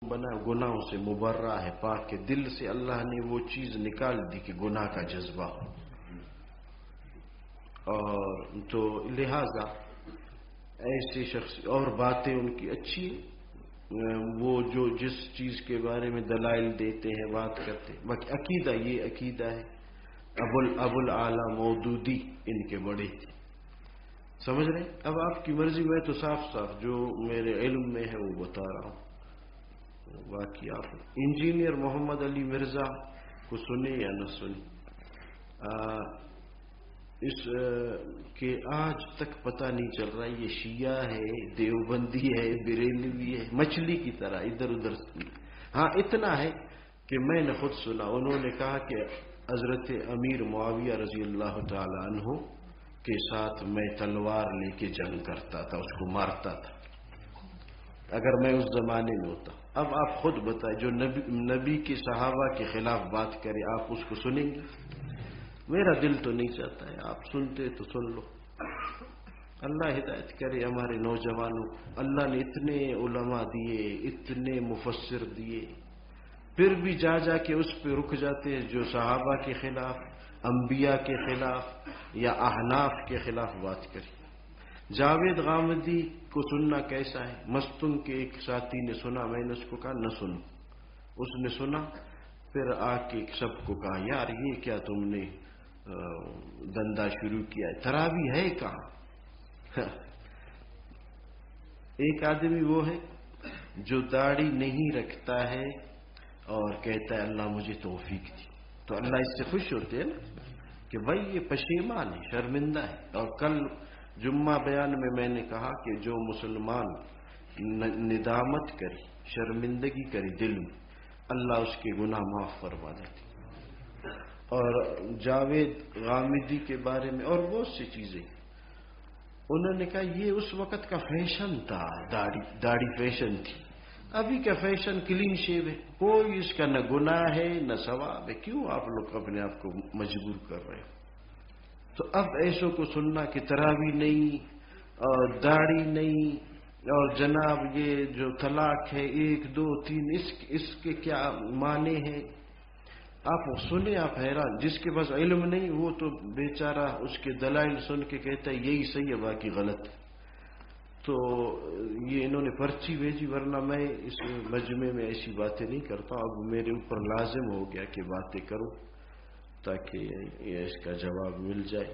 بنا گناہوں سے مبرہ ہے، پاک کے دل سے اللہ نے وہ چیز نکال دی کہ گناہ کا جذبہ، اور تو لہذا ایسے شخص اور باتیں ان کی اچھی، وہ جو جس چیز کے بارے میں دلائل دیتے ہیں بات کرتے ہیں، باقی عقیدہ یہ عقیدہ ہے ابو الاعلی مودودی ان کے بڑے تھے، سمجھ رہے؟ اب آپ کی مرضی، میں تو صاف صاف جو میرے علم میں ہے وہ بتا رہا ہوں، باقی آپ انجینئر محمد علی مرزا کو سنے یا نہ سنے، اس کے آج تک پتہ نہیں چل رہا یہ شیعہ ہے، دیوبندی ہے، بریلوی ہے، مچھلی کی طرح ادھر ادھر۔ ہاں اتنا ہے کہ میں نے خود سنا، انہوں نے کہا کہ حضرت امیر معاویہ رضی اللہ تعالی عنہ کے ساتھ میں تلوار لے کے جنگ کرتا تھا، اس کو مارتا تھا اگر میں اس زمانے میں ہوتا۔ اب آپ خود بتائیں، جو نبی کے صحابہ کے خلاف بات کرے آپ اس کو سنیں گے؟ میرا دل تو نہیں چاہتا ہے، آپ سنتے تو سن لو۔ اللہ ہدایت کرے ہمارے نوجوانوں کو، اللہ نے اتنے علماء دیے، اتنے مفسر دیے، پھر بھی جا جا کے اس پہ رک جاتے ہیں جو صحابہ کے خلاف، انبیاء کے خلاف یا احناف کے خلاف بات کرے۔ جاوید غامدی کو سننا کیسا ہے؟ مستن کے ایک ساتھی نے سنا، میں نے اس کو کہا نہ سنو، اس نے سنا، پھر آ کے سب کو کہا یار یہ کیا تم نے دندہ شروع کیا ہے، تراویح ہے کہاں؟ ایک آدمی وہ ہے جو داڑھی نہیں رکھتا ہے اور کہتا ہے اللہ مجھے توفیق دی، تو اللہ اس سے خوش ہوتے ہیں نا کہ بھائی یہ پشیمان ہے، شرمندہ ہے۔ اور کل جمعہ بیان میں نے کہا کہ جو مسلمان ندامت کرے، شرمندگی کرے دل میں، اللہ اس کے گناہ معاف فرما دیتے۔ اور جاوید غامدی کے بارے میں اور بہت سی چیزیں، انہوں نے کہا یہ اس وقت کا فیشن تھا، داڑھی فیشن تھی، ابھی کا فیشن کلین شیو ہے، کوئی اس کا نہ گناہ ہے نہ ثواب ہے، کیوں آپ لوگ اپنے آپ کو مجبور کر رہے ہو؟ تو اب ایسوں کو سننا کہ تراویح نہیں اور داڑھی نہیں اور جناب یہ جو طلاق ہے 1 2 3 اس کے کیا معنی ہیں، آپ سنیں آپ حیران۔ جس کے پاس علم نہیں وہ تو بیچارہ اس کے دلائل سن کے کہتا ہے یہی صحیح ہے باقی غلط ہے۔ تو یہ انہوں نے پرچی بھیجی، ورنہ میں اس مجمع میں ایسی باتیں نہیں کرتا، اب میرے اوپر لازم ہو گیا کہ باتیں کروں تاکہ اس کا جواب مل جائے۔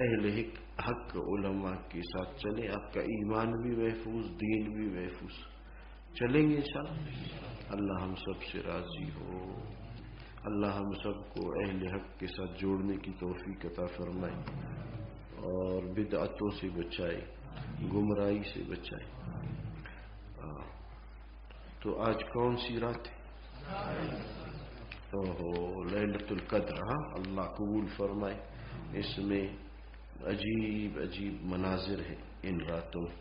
اہل حق علماء کے ساتھ چلیں، آپ کا ایمان بھی محفوظ، دین بھی محفوظ، چلیں گے انشاءاللہ۔ اللہ ہم سب سے راضی ہو، اللہ ہم سب کو اہل حق کے ساتھ جوڑنے کی توفیق عطا فرمائے اور بدعتوں سے بچائے، گمراہی سے بچائے۔ تو آج کون سی رات ہے؟ لیلۃ القدر، ہاں اللہ قبول فرمائے۔ اس میں عجیب عجیب مناظر ہیں ان راتوں میں۔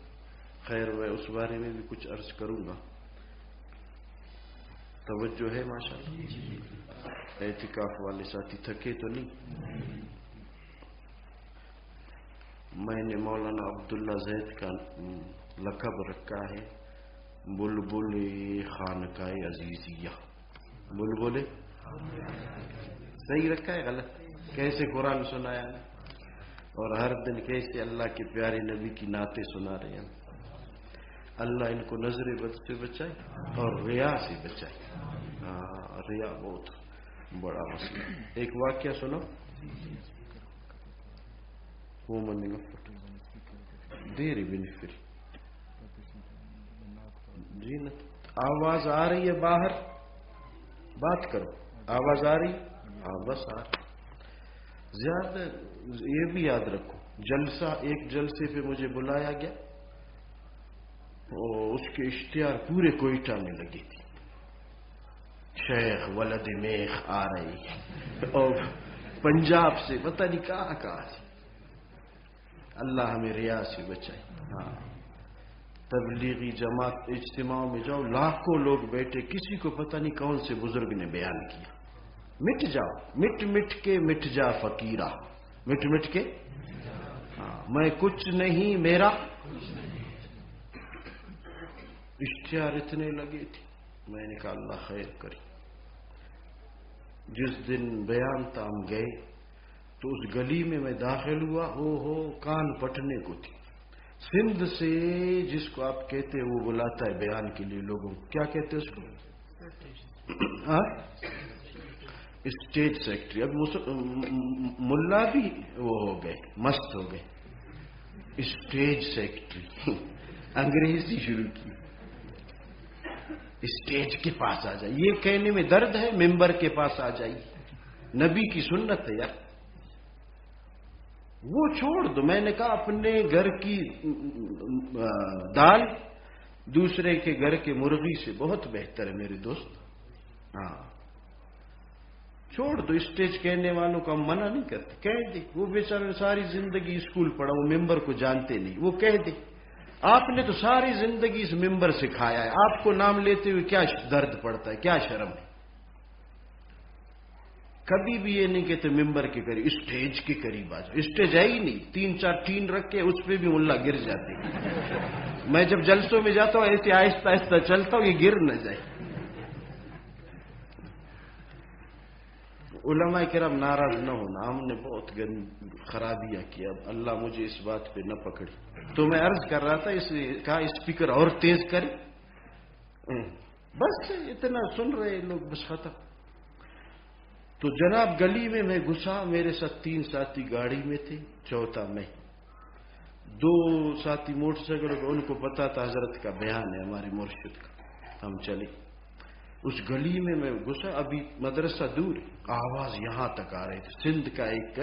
خیر میں اس بارے میں بھی کچھ عرض کروں گا، توجہ ہے ماشاءاللہ؟ اعتکاف والے ساتھی تھکے تو نہیں؟ میں نے مولانا عبداللہ زید کا لقب رکھا ہے بلبل خانقاہ عزیزیہ۔ بلبل صحیح رکھا ہے غلط؟ کیسے قرآن سنایا اور ہر دن کیسے اللہ کے پیارے نبی کی نعتیں سنا رہے ہیں۔ اللہ ان کو نظر بد سے بچائے اور ریا سے بچائے۔ ریا بہت بڑا مسئلہ۔ ایک واقعہ سنو، وہ من دیر بنفر جی نا، آواز آ رہی ہے باہر، بات کرو، آواز آ رہی؟ ہاں بس آ رہی۔ زیادہ یہ بھی یاد رکھو، جلسہ ایک جلسے پہ مجھے بلایا گیا، اس کے اشتہار پورے کوئٹہ میں لگی تھی، شیخ ولد میخ آ رہی، اور پنجاب سے پتہ نہیں کہاں سے۔ اللہ ہمیں ریا سے بچائے۔ ہاں تبلیغی جماعت اجتماع میں جاؤ، لاکھوں لوگ بیٹھے، کسی کو پتہ نہیں کون سے بزرگ نے بیان کیا، مٹ جاؤ، مٹ مٹ کے مٹ جا فقیرہ، مٹ مٹ کے، ہاں میں کچھ نہیں میرا، اشتہار اتنے لگے تھے۔ میں نے کہا اللہ خیر کرے. جس دن بیان تھا ہم گئے تو اس گلی میں داخل ہوا، ہو کان پٹنے کو تھی. سندھ سے جس کو آپ کہتے ہیں وہ بلاتا ہے بیان کے لیے لوگوں کو، کیا کہتے ہیں اس کو؟ State secretary. اب ملا بھی وہ ہو گئے، مست ہو گئے. اسٹیج سیکرٹری انگریزی شروع کی. اسٹیج کے پاس آ جائیے، یہ کہنے میں درد ہے، ممبر کے پاس آ جائیے. نبی کی سنت ہے یار. وہ چھوڑ دو. میں نے کہا اپنے گھر کی دال دوسرے کے گھر کے مرغی سے بہت بہتر ہے میرے دوست. ہاں چھوڑ دو. اسٹیج کہنے والوں کو ہم منع نہیں کرتے، کہہ دے. وہ بیچارے ساری زندگی اسکول پڑھا، وہ ممبر کو جانتے نہیں، وہ کہہ دے. آپ نے تو ساری زندگی اس ممبر سے کھایا ہے، آپ کو نام لیتے ہوئے کیا درد پڑتا ہے، کیا شرم ہے. کبھی بھی یہ نہیں کہتے ممبر کے قریب، اسٹیج کے قریب آ جاؤ. اسٹیج ہے ہی نہیں، 3-4 ٹین رکھ کے اس پہ بھی ملا گر جاتے. میں جب جلسوں میں جاتا ہوں ایسے آہستہ آہستہ چلتا ہوں، یہ گر نہ جائے. علماء کرام ناراض نہ ہونا، ہم نے بہت خرابیاں کیا، اب اللہ مجھے اس بات پہ نہ پکڑے. تو میں عرض کر رہا تھا اس کا اسپیکر اور تیز کرے. بس اتنا سن رہے لوگ، بس ختم. تو جناب گلی میں گھسا، میرے ساتھ 3 ساتھی گاڑی میں تھے، چوتھا میں. 2 ساتھی موٹر سائیکل پہ، ان کو پتا تھا حضرت کا بیان ہے ہمارے مرشد کا. ہم چلے. اس گلی میں گھسا، ابھی مدرسہ دور، آواز یہاں تک آ رہی تھی. سندھ کا ایک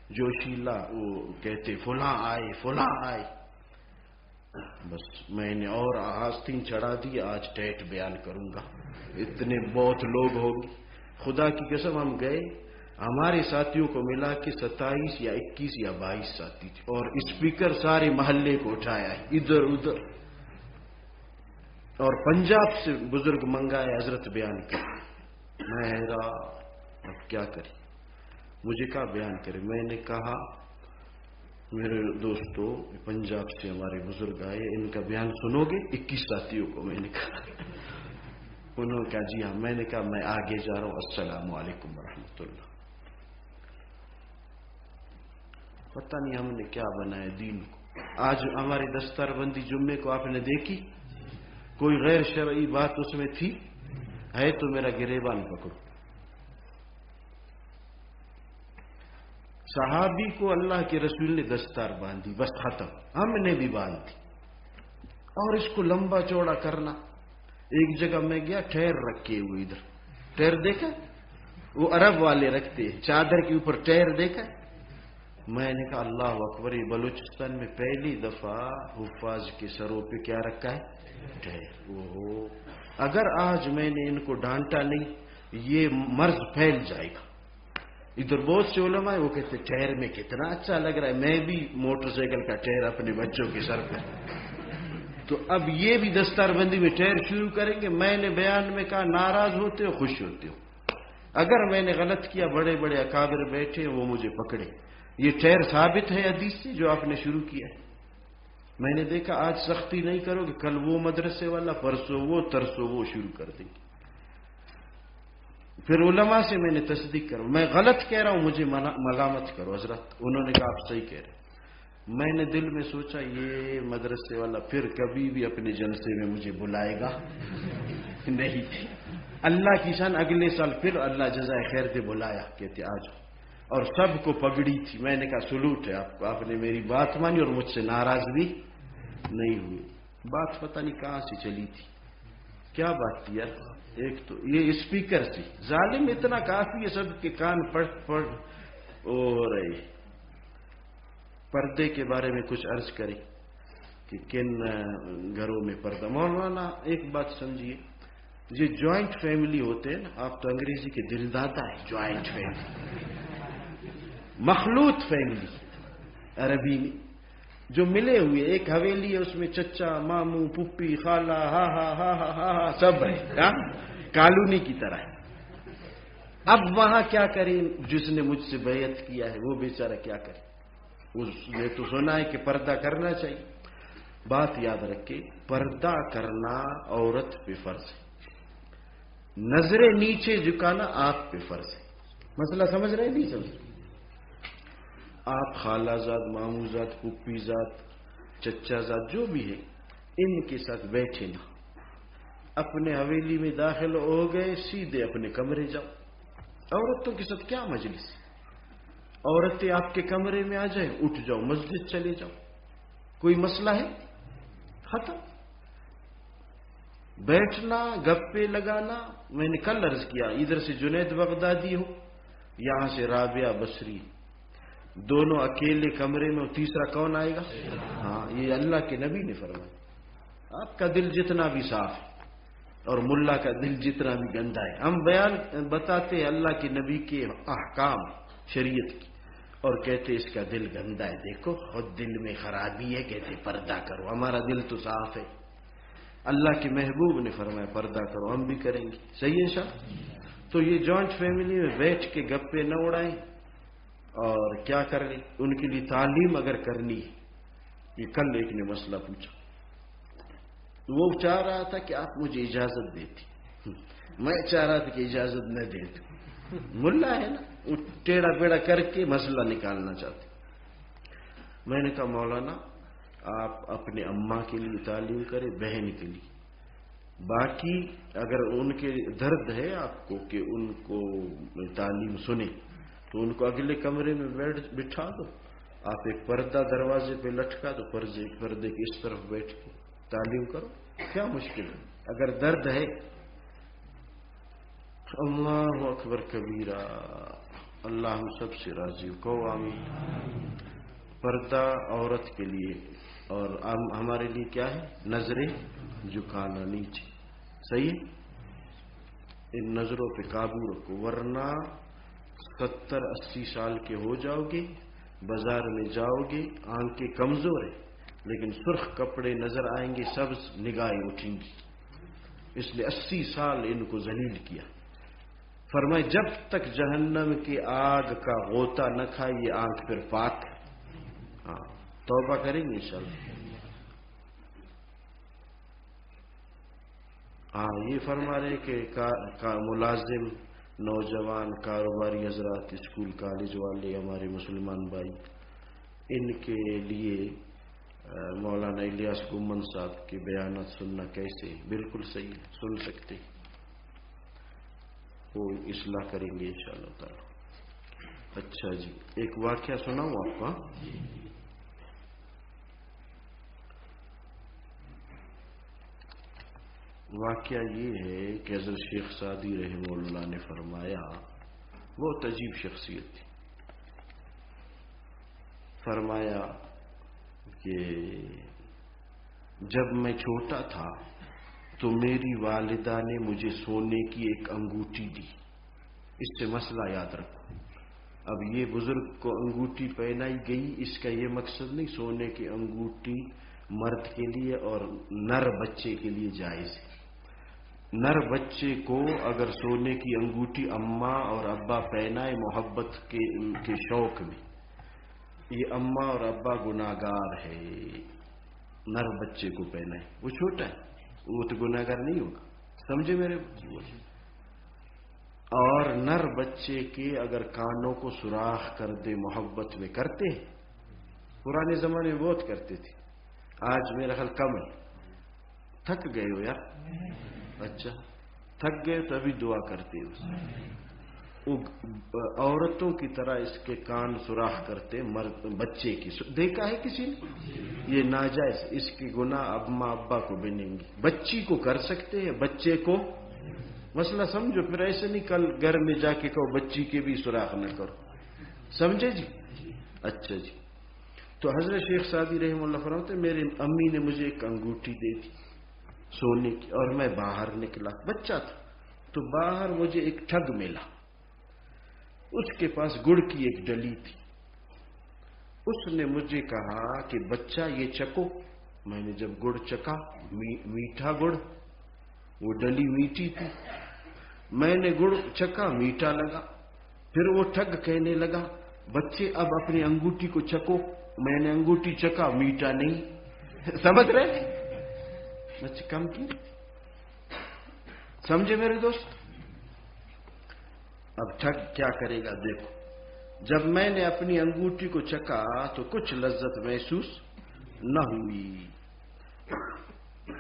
جوشیلا وہ کہتے فلاں آئے فلاں آئے. بس میں نے اور آستین چڑھا دی، آج ٹیٹ بیان کروں گا، اتنے بہت لوگ ہوں گے. خدا کی قسم ہم گئے، ہمارے ساتھیوں کو ملا کے 27 یا 21 یا 22 ساتھی تھے، اور اسپیکر سارے محلے کو اٹھایا ہے ادھر ادھر. اور پنجاب سے بزرگ منگائے حضرت بیان کر. میں حیران، اب کیا کریں. مجھے کہا بیان کرے. میں نے کہا میرے دوستو پنجاب سے ہمارے بزرگ آئے، ان کا بیان سنو گے؟ 21 ساتھیوں کو میں نے کہا. انہوں نے کہا جی ہاں. میں نے کہا میں آگے جا رہا ہوں، السلام علیکم ورحمۃ اللہ. پتہ نہیں ہم نے کیا بنایا دین کو. آج ہماری دستار بندی جمعے کو آپ نے دیکھی، کوئی غیر شرعی بات اس میں تھی؟ ہے تو میرا گریبان پکڑو. صحابی کو اللہ کے رسول نے دستار باندھی، بس ختم. ہم نے بھی باندھی. اور اس کو لمبا چوڑا کرنا. ایک جگہ میں گیا، ٹیر رکھے ہوئے ادھر. ٹیر دیکھا؟ وہ عرب والے رکھتے ہیں چادر کے اوپر ٹیر، دیکھا؟ میں نے کہا اللہ اکبر، بلوچستان میں پہلی دفعہ حفاظ کے سروں پہ کیا رکھا ہے؟ ٹیر. وہ اگر آج میں نے ان کو ڈانٹا نہیں، یہ مرض پھیل جائے گا. ادھر بہت سے علماء ہیں، وہ کہتے ٹیر میں کتنا اچھا لگ رہا ہے، میں بھی موٹر سائیکل کا ٹیر اپنے بچوں کے سر پر. تو اب یہ بھی دستار بندی میں ٹیر شروع کریں گے. میں نے بیان میں کہا ناراض ہوتے ہو خوش ہوتے ہو؟ اگر میں نے غلط کیا، بڑے بڑے اکابر بیٹھے وہ مجھے پکڑے. یہ ٹیر ثابت ہے حدیث سے جو آپ نے شروع کیا ہے. میں نے دیکھا آج سختی نہیں کرو گے، کل وہ مدرسے والا، پرسوں وہ، ترسوں وہ شروع کر دیں گے. پھر علماء سے میں نے تصدیق کرو، میں غلط کہہ رہا ہوں مجھے ملامت کرو حضرت. انہوں نے کہا آپ صحیح کہہ رہے. میں نے دل میں سوچا یہ مدرسے والا پھر کبھی بھی اپنے جلسے میں مجھے بلائے گا نہیں. اللہ کی شان اگلے سال پھر اللہ جزائے خیر دے بلایا، کہتے آج. اور سب کو پگڑی تھی. میں نے کہا سلوٹ ہے آپ کو، آپ نے میری بات مانی اور مجھ سے ناراض بھی نہیں ہوئی. بات پتہ نہیں کہاں سے چلی تھی. کیا بات تھی یار؟ ایک تو یہ اسپیکر سے ظالم اتنا کافی ہے، سب کے کان پڑھ ہو رہے. پردے کے بارے میں کچھ عرض کریں کہ کن گھروں میں پردہ. مولانا ایک بات سمجھیے، یہ جوائنٹ فیملی ہوتے ہیں نا، آپ تو انگریزی کے دلدادا ہے. جوائنٹ فیملی، مخلوط فیملی عربی میں جو ملے ہوئے، ایک حویلی ہے اس میں چچا، ماموں، پھپھی، خالہ، ہا ہا ہا ہا ہا ہا سب ہے، کالونی کی طرح. اب وہاں کیا کریں؟ جس نے مجھ سے بیعت کیا ہے وہ بیچارہ کیا کرے؟ اس نے تو سنا ہے کہ پردہ کرنا چاہیے. بات یاد رکھے، پردہ کرنا عورت پہ فرض ہے. نظریں نیچے جھکانا آپ پہ فرض ہے. مسئلہ سمجھ رہے نہیں سمجھ؟ آپ خالہ زاد، ماموں زاد، پھوپھی زاد، چچا زاد جو بھی ہے ان کے ساتھ بیٹھے نہ. اپنے حویلی میں داخل ہو گئے سیدھے اپنے کمرے جاؤ. عورتوں کے ساتھ کیا مجلس؟ عورتیں آپ کے کمرے میں آ جائیں اٹھ جاؤ مسجد چلے جاؤ. کوئی مسئلہ ہے؟ ختم. بیٹھنا گپے لگانا. میں نے کل عرض کیا ادھر سے جنید بغدادی ہو یہاں سے رابعہ بصری، دونوں اکیلے کمرے میں، تیسرا کون آئے گا؟ ہاں یہ اللہ کے نبی نے فرمایا. آپ کا دل جتنا بھی صاف ہے اور ملا کا دل جتنا بھی گندا ہے. ہم بیان بتاتے ہیں اللہ کے نبی کے احکام شریعت کی اور کہتے اس کا دل گندا ہے. دیکھو خود دل میں خرابی ہے، کہتے پردہ کرو. ہمارا دل تو صاف ہے. اللہ کے محبوب نے فرمایا پردہ کرو، ہم بھی کریں گے. صحیح ہے شاہ؟ تو یہ جوائنٹ فیملی میں بیٹھ کے گپے نہ اڑائیں اور کیا کریں. ان کے لیے تعلیم اگر کرنی ہے. یہ کل ایک نے مسئلہ پوچھا، وہ چاہ رہا تھا کہ آپ مجھے اجازت دیتی، میں چاہ رہا تھا کہ اجازت نہ دیتے. ملا ہے نا، وہ ٹیڑھا پیڑا کر کے مسئلہ نکالنا چاہتے. میں نے کہا مولانا آپ اپنے اماں کے لیے تعلیم کریں، بہن کے لیے. باقی اگر ان کے درد ہے آپ کو کہ ان کو تعلیم سنیں تو ان کو اگلے کمرے میں بٹھا دو. آپ ایک پردہ دروازے پہ لٹکا دو، پردے کے اس طرف بیٹھ کے تعلیم کرو. کیا مشکل ہے اگر درد ہے؟ اللہ اکبر کبیرہ. اللہ ہم سب سے راضی ہو، کہو آمین. پردہ عورت کے لیے اور ہمارے لیے کیا ہے؟ نظریں جھکانا نیچے. صحیح ہے؟ ان نظروں پہ قابو رکھو ورنہ 70-80 سال کے ہو جاؤ گے، بازار میں جاؤ گے، آنکھیں کمزور ہیں لیکن سرخ کپڑے نظر آئیں گے، سبز نگاہیں اٹھیں گی. اس لیے 80 سال ان کو ذلیل کیا. فرمائے جب تک جہنم کی آگ کا غوطہ نہ کھائے یہ آنکھ پھر پاک. ہاں توبہ کریں گے انشاءاللہ. ہاں یہ فرما رہے کہ ملازم، نوجوان، کاروباری حضرات، اسکول کالج والے، ہمارے مسلمان بھائی، ان کے لیے مولانا الیاس گمن صاحب کے بیانات سننا کیسے؟ بالکل صحیح ہے، سن سکتے، وہ اصلاح کریں گے انشاءاللہ تعالی. اچھا جی ایک واقعہ سناؤں آپ کو. واقعہ یہ ہے کہ حضرت شیخ سعدی رحمہ اللہ نے فرمایا، بہت عجیب شخصیت تھی. فرمایا کہ جب میں چھوٹا تھا تو میری والدہ نے مجھے سونے کی ایک انگوٹھی دی. اس سے مسئلہ یاد رکھو. اب یہ بزرگ کو انگوٹھی پہنائی گئی، اس کا یہ مقصد نہیں سونے کی انگوٹھی مرد کے لیے اور نر بچے کے لیے جائز ہے. نر بچے کو اگر سونے کی انگوٹھی اماں اور ابا پہنائے محبت کے شوق میں، یہ اماں اور ابا گناہگار ہے. نر بچے کو پہنائے، وہ چھوٹا ہے، وہ تو گناہگار نہیں ہوگا. سمجھے میرے؟ اور نر بچے کے اگر کانوں کو سوراخ کر دے محبت میں، کرتے ہیں پرانے زمانے میں بہت کرتے تھے، آج میرا خیال کم ہے. تھک گئے ہو یار؟ اچھا تھک گئے تو ابھی دعا کرتے ہو. عورتوں کی طرح اس کے کان سوراخ کرتے مرد بچے کی. دیکھا ہے کسی نے؟ یہ ناجائز، اس کی گناہ اماں ابا کو بنیں گی. بچی کو کر سکتے ہیں، بچے کو. مسئلہ سمجھو، پھر ایسے نہیں کل گھر میں جا کے کہو بچی کے بھی سوراخ نہ کرو. سمجھے جی؟ اچھا جی. تو حضرت شیخ سعدی رحمہ اللہ فرماتے ہیں میری امی نے مجھے ایک انگوٹھی دے دی سونے کی، اور میں باہر نکلا، بچہ تھا، تو باہر مجھے ایک ٹھگ ملا. اس کے پاس گڑ کی ایک ڈلی تھی. اس نے مجھے کہا کہ بچہ یہ چکو. میں نے جب گڑ چکا، میٹھا گڑ، وہ ڈلی میٹھی تھی. میں نے گڑ چکا، میٹھا لگا. پھر وہ ٹھگ کہنے لگا بچے اب اپنی انگوٹھی کو چکو. میں نے انگوٹھی چکا، میٹھا نہیں. سمجھ رہے؟ بچے کم کی. سمجھے میرے دوست؟ اب ٹھگ کیا کرے گا دیکھو، جب میں نے اپنی انگوٹھی کو چکا تو کچھ لذت محسوس نہ ہوئی،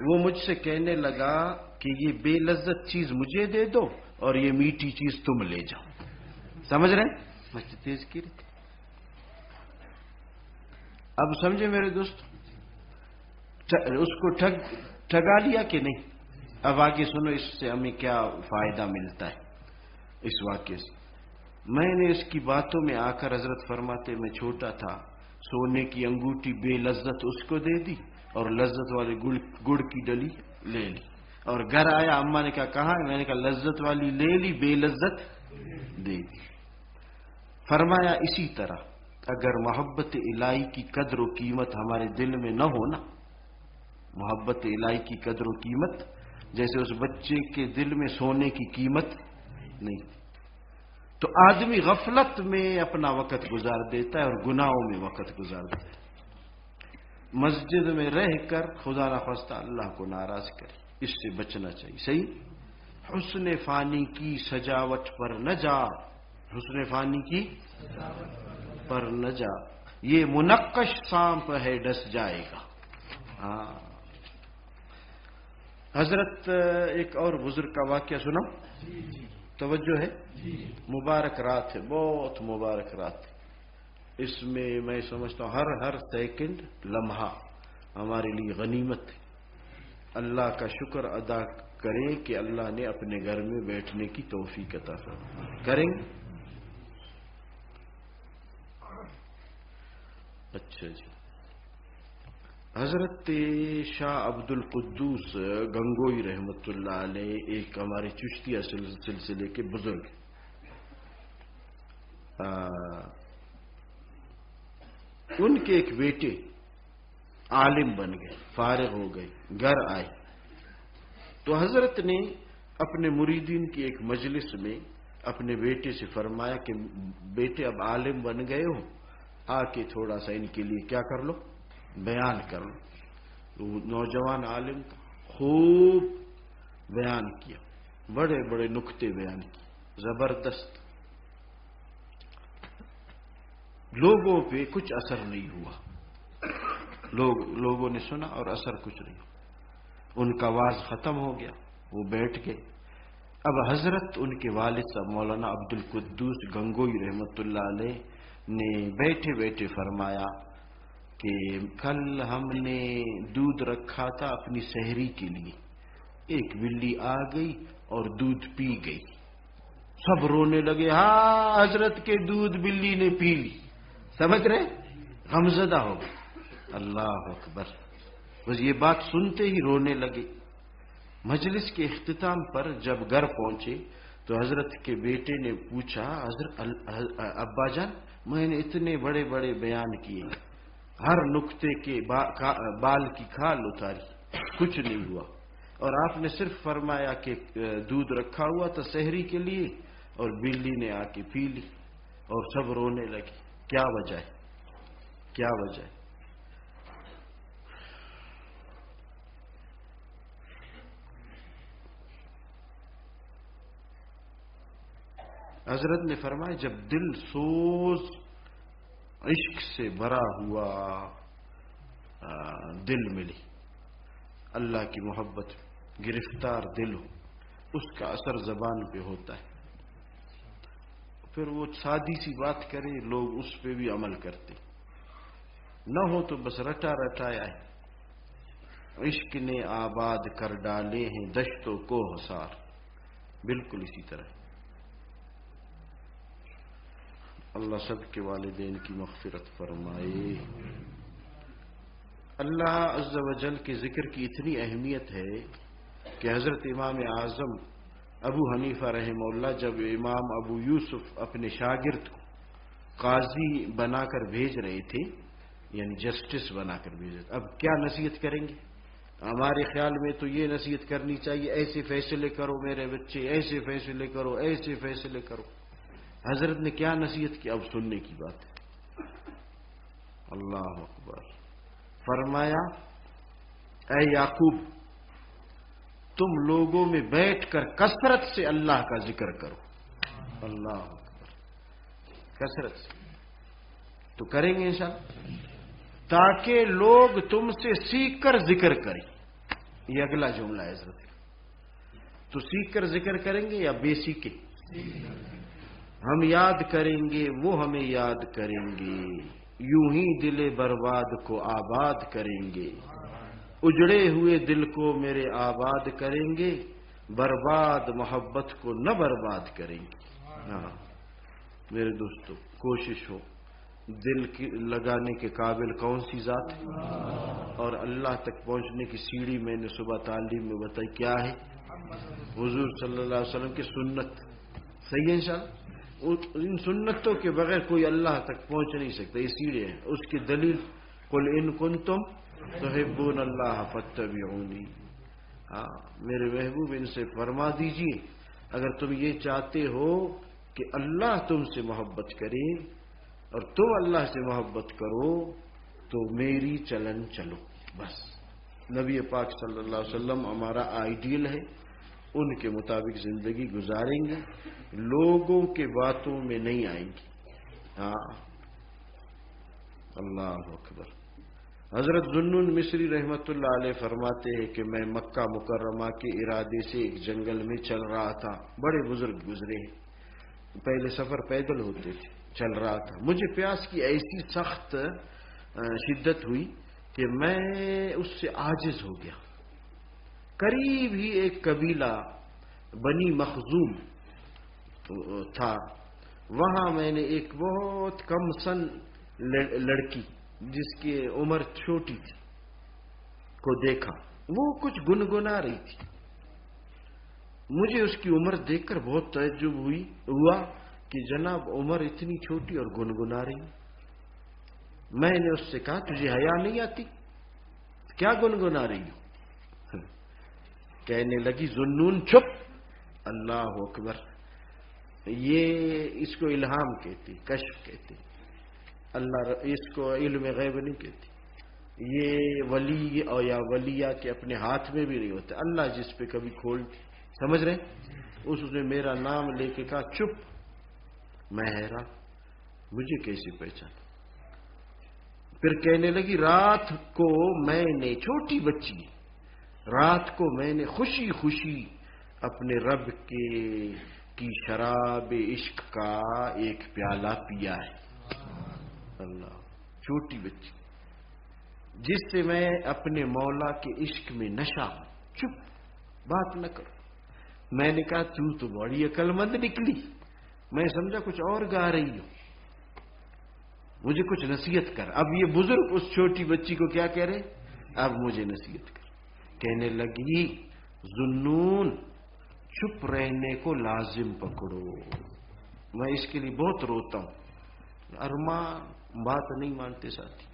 وہ مجھ سے کہنے لگا کہ یہ بے لذت چیز مجھے دے دو اور یہ میٹھی چیز تم لے جاؤ۔ سمجھ رہے ہیں؟ مجھے تیز کی رہی۔ اب سمجھے میرے دوست، اس کو ٹھگا لیا کہ نہیں؟ اب آگے سنو اس سے ہمیں کیا فائدہ ملتا ہے اس واقعے سے۔ میں نے اس کی باتوں میں آ کر حضرت فرماتے میں چھوٹا تھا، سونے کی انگوٹھی بے لذت اس کو دے دی اور لذت والے گڑ کی ڈلی لے لی، اور گھر آیا اماں نے کہا میں نے کہا لذت والی لے لی، بے لذت دے دی۔ فرمایا اسی طرح اگر محبت الہی کی قدر و قیمت ہمارے دل میں نہ ہونا، محبت الہی کی قدر و قیمت جیسے اس بچے کے دل میں سونے کی قیمت نہیں، تو آدمی غفلت میں اپنا وقت گزار دیتا ہے اور گناہوں میں وقت گزار دیتا ہے۔ مسجد میں رہ کر خدا نخواستہ اللہ کو ناراض کرے، اس سے بچنا چاہیے۔ صحیح؟ حسن فانی کی سجاوٹ پر نہ جا، حسن فانی کی پر نہ جا، یہ منقش سانپ ہے ڈس جائے گا۔ ہاں، حضرت ایک اور بزرگ کا واقعہ سنا، توجہ ہے؟ مبارک رات ہے، بہت مبارک رات ہے، اس میں میں سمجھتا ہوں ہر سیکنڈ لمحہ ہمارے لیے غنیمت ہے۔ اللہ کا شکر ادا کریں کہ اللہ نے اپنے گھر میں بیٹھنے کی توفیق عطا فرمائی۔ کریں گے؟ اچھا جی، حضرت شاہ عبد القدوس گنگوئی رحمت اللہ علیہ ایک ہمارے چشتیہ سلسلے کے بزرگ، ان کے ایک بیٹے عالم بن گئے، فارغ ہو گئے، گھر آئے تو حضرت نے اپنے مریدین کی ایک مجلس میں اپنے بیٹے سے فرمایا کہ بیٹے اب عالم بن گئے ہو، آ کے تھوڑا سا ان کے لیے کیا کر لو، بیان کر لو۔ تو نوجوان عالم خوب بیان کیا، بڑے بڑے نکتے بیان کیے، زبردست۔ لوگوں پہ کچھ اثر نہیں ہوا، لوگوں نے سنا اور اثر کچھ نہیں ہوا، ان کا واز ختم ہو گیا، وہ بیٹھ گئے۔ اب حضرت ان کے والد صاحب مولانا عبد القدوس گنگوئی رحمت اللہ علیہ نے بیٹھے بیٹھے فرمایا کہ کل ہم نے دودھ رکھا تھا اپنی سحری کے لیے، ایک بلی آ گئی اور دودھ پی گئی۔ سب رونے لگے، ہاں حضرت کے دودھ بلی نے پی لی، سمجھ رہے؟ غمزدہ ہو گئے۔ اللہ اکبر، بس یہ بات سنتے ہی رونے لگے۔ مجلس کے اختتام پر جب گھر پہنچے تو حضرت کے بیٹے نے پوچھا، حضرت ابا جان میں نے اتنے بڑے بڑے بیان کیے، ہر نقطے کے بال کی کھال اتاری، کچھ نہیں ہوا، اور آپ نے صرف فرمایا کہ دودھ رکھا ہوا تھا سحری کے لیے اور بلی نے آ کے پی لی، اور سب رونے لگے۔ کیا وجہ ہے؟ کیا وجہ ہے؟ حضرت نے فرمایا جب دل سوز عشق سے بھرا ہوا دل ملی، اللہ کی محبت گرفتار دل ہو، اس کا اثر زبان پہ ہوتا ہے، پھر وہ سادی سی بات کرے لوگ اس پہ بھی عمل کرتے، نہ ہو تو بس رٹا رٹایا ہے۔ عشق نے آباد کر ڈالے ہیں دشتوں کو حصار، بالکل اسی طرح۔ اللہ سب کے والدین کی مغفرت فرمائے۔ اللہ عز و جل کے ذکر کی اتنی اہمیت ہے کہ حضرت امام اعظم ابو حنیفہ رحمہ اللہ جب امام ابو یوسف اپنے شاگرد کو قاضی بنا کر بھیج رہے تھے، یعنی جسٹس بنا کر بھیج رہے تھے، اب کیا نصیحت کریں گے؟ ہمارے خیال میں تو یہ نصیحت کرنی چاہیے ایسے فیصلے کرو میرے بچے، ایسے فیصلے کرو، ایسے فیصلے کرو۔ حضرت نے کیا نصیحت کی؟ اب سننے کی بات ہے۔ اللہ اکبر، فرمایا اے یعقوب تم لوگوں میں بیٹھ کر کثرت سے اللہ کا ذکر کرو، اللہ اکبر، کثرت سے تو کریں گے انشاءاللہ، تاکہ لوگ تم سے سیکھ کر ذکر کریں. یہ اگلا جملہ ہے حضرت. تو سیکھ کر ذکر کریں گے یا بے سیکھے؟ ہم یاد کریں گے، وہ ہمیں یاد کریں گے، یوں ہی دل برباد کو آباد کریں گے. اجڑے ہوئے دل کو میرے آباد کریں گے، برباد محبت کو نہ برباد کریں گے. ہاں میرے دوستو، کوشش ہو، دل کی لگانے کے قابل کون سی ذات ہے؟ اور اللہ تک پہنچنے کی سیڑھی میں نے صبح تعلیم میں بتائی کیا ہے؟ حضور صلی اللہ علیہ وسلم کی سنت. صحیح ہے انشاءاللہ. ان سنتوں کے بغیر کوئی اللہ تک پہنچ نہیں سکتا. یہ سیڑھی ہے. اس کی دلیل قل ان کنتم تحبون اللہ فاتبعونی. ہاں میرے محبوب ان سے فرما دیجیے اگر تم یہ چاہتے ہو کہ اللہ تم سے محبت کرے اور تم اللہ سے محبت کرو تو میری چلن چلو. بس نبی پاک صلی اللہ علیہ وسلم ہمارا آئیڈیل ہے، ان کے مطابق زندگی گزاریں گے، لوگوں کے باتوں میں نہیں آئیں گے. ہاں اللہ اکبر. حضرت ذوالنون مصری رحمت اللہ علیہ فرماتے ہیں کہ میں مکہ مکرمہ کے ارادے سے ایک جنگل میں چل رہا تھا. بڑے بزرگ گزرے ہیں، پہلے سفر پیدل ہوتے تھے. چل رہا تھا، مجھے پیاس کی ایسی سخت شدت ہوئی کہ میں اس سے عاجز ہو گیا. قریب ہی ایک قبیلہ بنی مخزوم تھا، وہاں میں نے ایک بہت کم سن لڑکی جس کی عمر چھوٹی تھی کو دیکھا. وہ کچھ گنگنا رہی تھی. مجھے اس کی عمر دیکھ کر بہت تعجب ہوا کہ جناب عمر اتنی چھوٹی اور گنگنا رہی. میں نے اس سے کہا تجھے حیا نہیں آتی؟ کیا گنگنا رہی ہو؟ کہنے لگی ذوالنون چپ. اللہ اکبر. یہ اس کو الہام کہتے، کشف کہتے. اللہ اس کو علم غیب نہیں کہتے. یہ ولی اور یا ولیہ کے اپنے ہاتھ میں بھی نہیں ہوتے. اللہ جس پہ کبھی کھولتے. سمجھ رہے؟ اس نے میرا نام لے کے کہا چپ. میں حیران، مجھے کیسے پہچانا؟ پھر کہنے لگی رات کو میں نے، چھوٹی بچی، رات کو میں نے خوشی خوشی اپنے رب کی شراب عشق کا ایک پیالہ پیا ہے. اللہ. چھوٹی بچی جس سے میں اپنے مولا کے عشق میں نشہ ہوں. چپ، بات نہ کرو. میں نے کہا تو بڑی عقل مند نکلی. میں سمجھا کچھ اور گا رہی ہو، مجھے کچھ نصیحت کر. اب یہ بزرگ اس چھوٹی بچی کو کیا کہہ رہے؟ اب مجھے نصیحت کر. کہنے لگی ذوالنون چپ رہنے کو لازم پکڑو. میں اس کے لیے بہت روتا ہوں. ارمان بات نہیں مانتے ساتھی.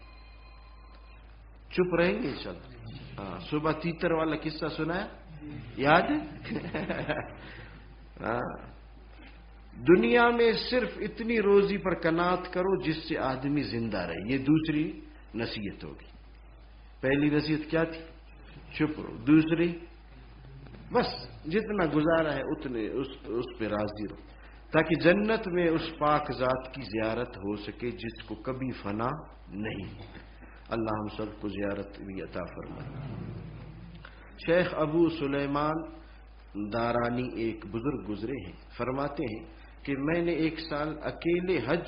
چپ رہیں گے چل. ہاں صبح تیتر والا قصہ سنایا یاد ہے؟ ہاں دنیا میں صرف اتنی روزی پر قناعت کرو جس سے آدمی زندہ رہے. یہ دوسری نصیحت ہوگی. پہلی نصیحت کیا تھی؟ چپ رہو. دوسری بس جتنا گزارا ہے اتنے اس پہ راضی رہو تاکہ جنت میں اس پاک ذات کی زیارت ہو سکے جس کو کبھی فنا نہیں. اللہ ہم سب کو زیارت بھی عطا فرمائے. شیخ ابو سلیمان دارانی ایک بزرگ گزرے ہیں، فرماتے ہیں کہ میں نے ایک سال اکیلے حج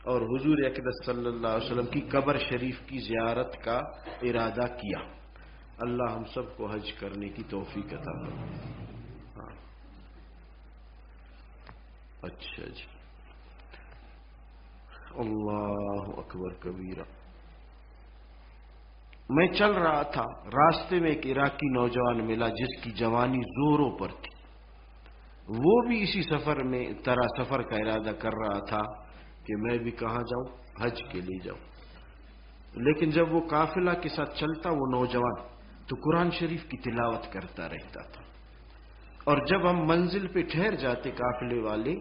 اور حضور اقدس صلی اللہ علیہ وسلم کی قبر شریف کی زیارت کا ارادہ کیا. اللہ ہم سب کو حج کرنے کی توفیق عطا فرمائے. ہاں اچھا جی. اللہ اکبر کبیرہ. میں چل رہا تھا، راستے میں ایک عراقی نوجوان ملا جس کی جوانی زوروں پر تھی. وہ بھی اسی سفر کا ارادہ کر رہا تھا کہ میں بھی کہاں جاؤں؟ حج کے لیے جاؤں. لیکن جب وہ قافلہ کے ساتھ چلتا وہ نوجوان تو قرآن شریف کی تلاوت کرتا رہتا تھا، اور جب ہم منزل پہ ٹھہر جاتے قافلے والے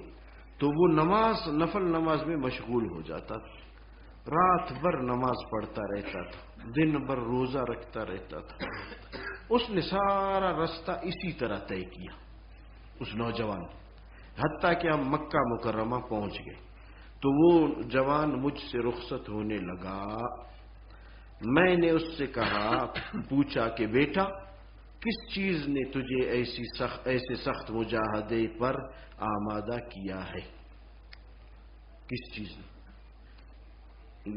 تو وہ نفل نماز میں مشغول ہو جاتا تھا. رات بھر نماز پڑھتا رہتا تھا، دن بھر روزہ رکھتا رہتا تھا. اس نے سارا راستہ اسی طرح طے کیا. اس نوجوان حتیٰ کہ ہم مکہ مکرمہ پہنچ گئے تو وہ جوان مجھ سے رخصت ہونے لگا. میں نے اس سے کہا، پوچھا کہ بیٹا کس چیز نے تجھے ایسے سخت مجاہدے پر آمادہ کیا ہے؟ کس چیز نے؟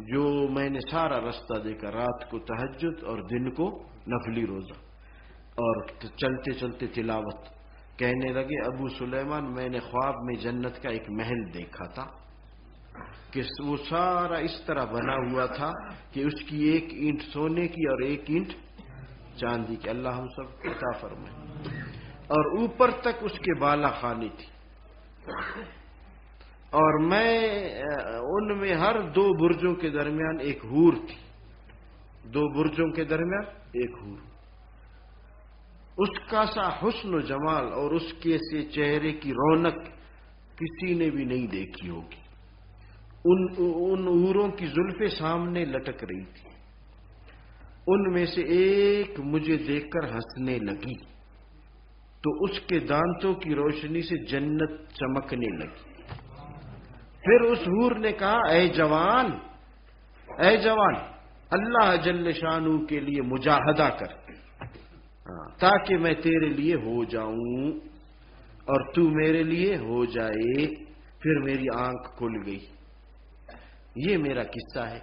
جو میں نے سارا رستہ دیکھا، رات کو تہجد اور دن کو نفلی روزہ اور چلتے چلتے تلاوت. کہنے لگے ابو سلیمان میں نے خواب میں جنت کا ایک محل دیکھا تھا کہ وہ سارا اس طرح بنا ہوا تھا کہ اس کی ایک اینٹ سونے کی اور ایک اینٹ چاندی کی. اللہ ہم سب کو عطا فرمائے. اور اوپر تک اس کے بالا خانی تھی، اور میں ان میں ہر 2 برجوں کے درمیان ایک حور تھی. 2 برجوں کے درمیان ایک حور. اس کا سا حسن و جمال اور اس کے سے چہرے کی رونق کسی نے بھی نہیں دیکھی ہوگی. ان حوروں کی زلفیں سامنے لٹک رہی تھی. ان میں سے ایک مجھے دیکھ کر ہنسنے لگی تو اس کے دانتوں کی روشنی سے جنت چمکنے لگی. پھر اس حور نے کہا اے جوان اللہ جل شانہ کے لیے مجاہدہ کر تاکہ میں تیرے لیے ہو جاؤں اور تو میرے لیے ہو جائے. پھر میری آنکھ کھل گئی. یہ میرا قصہ ہے.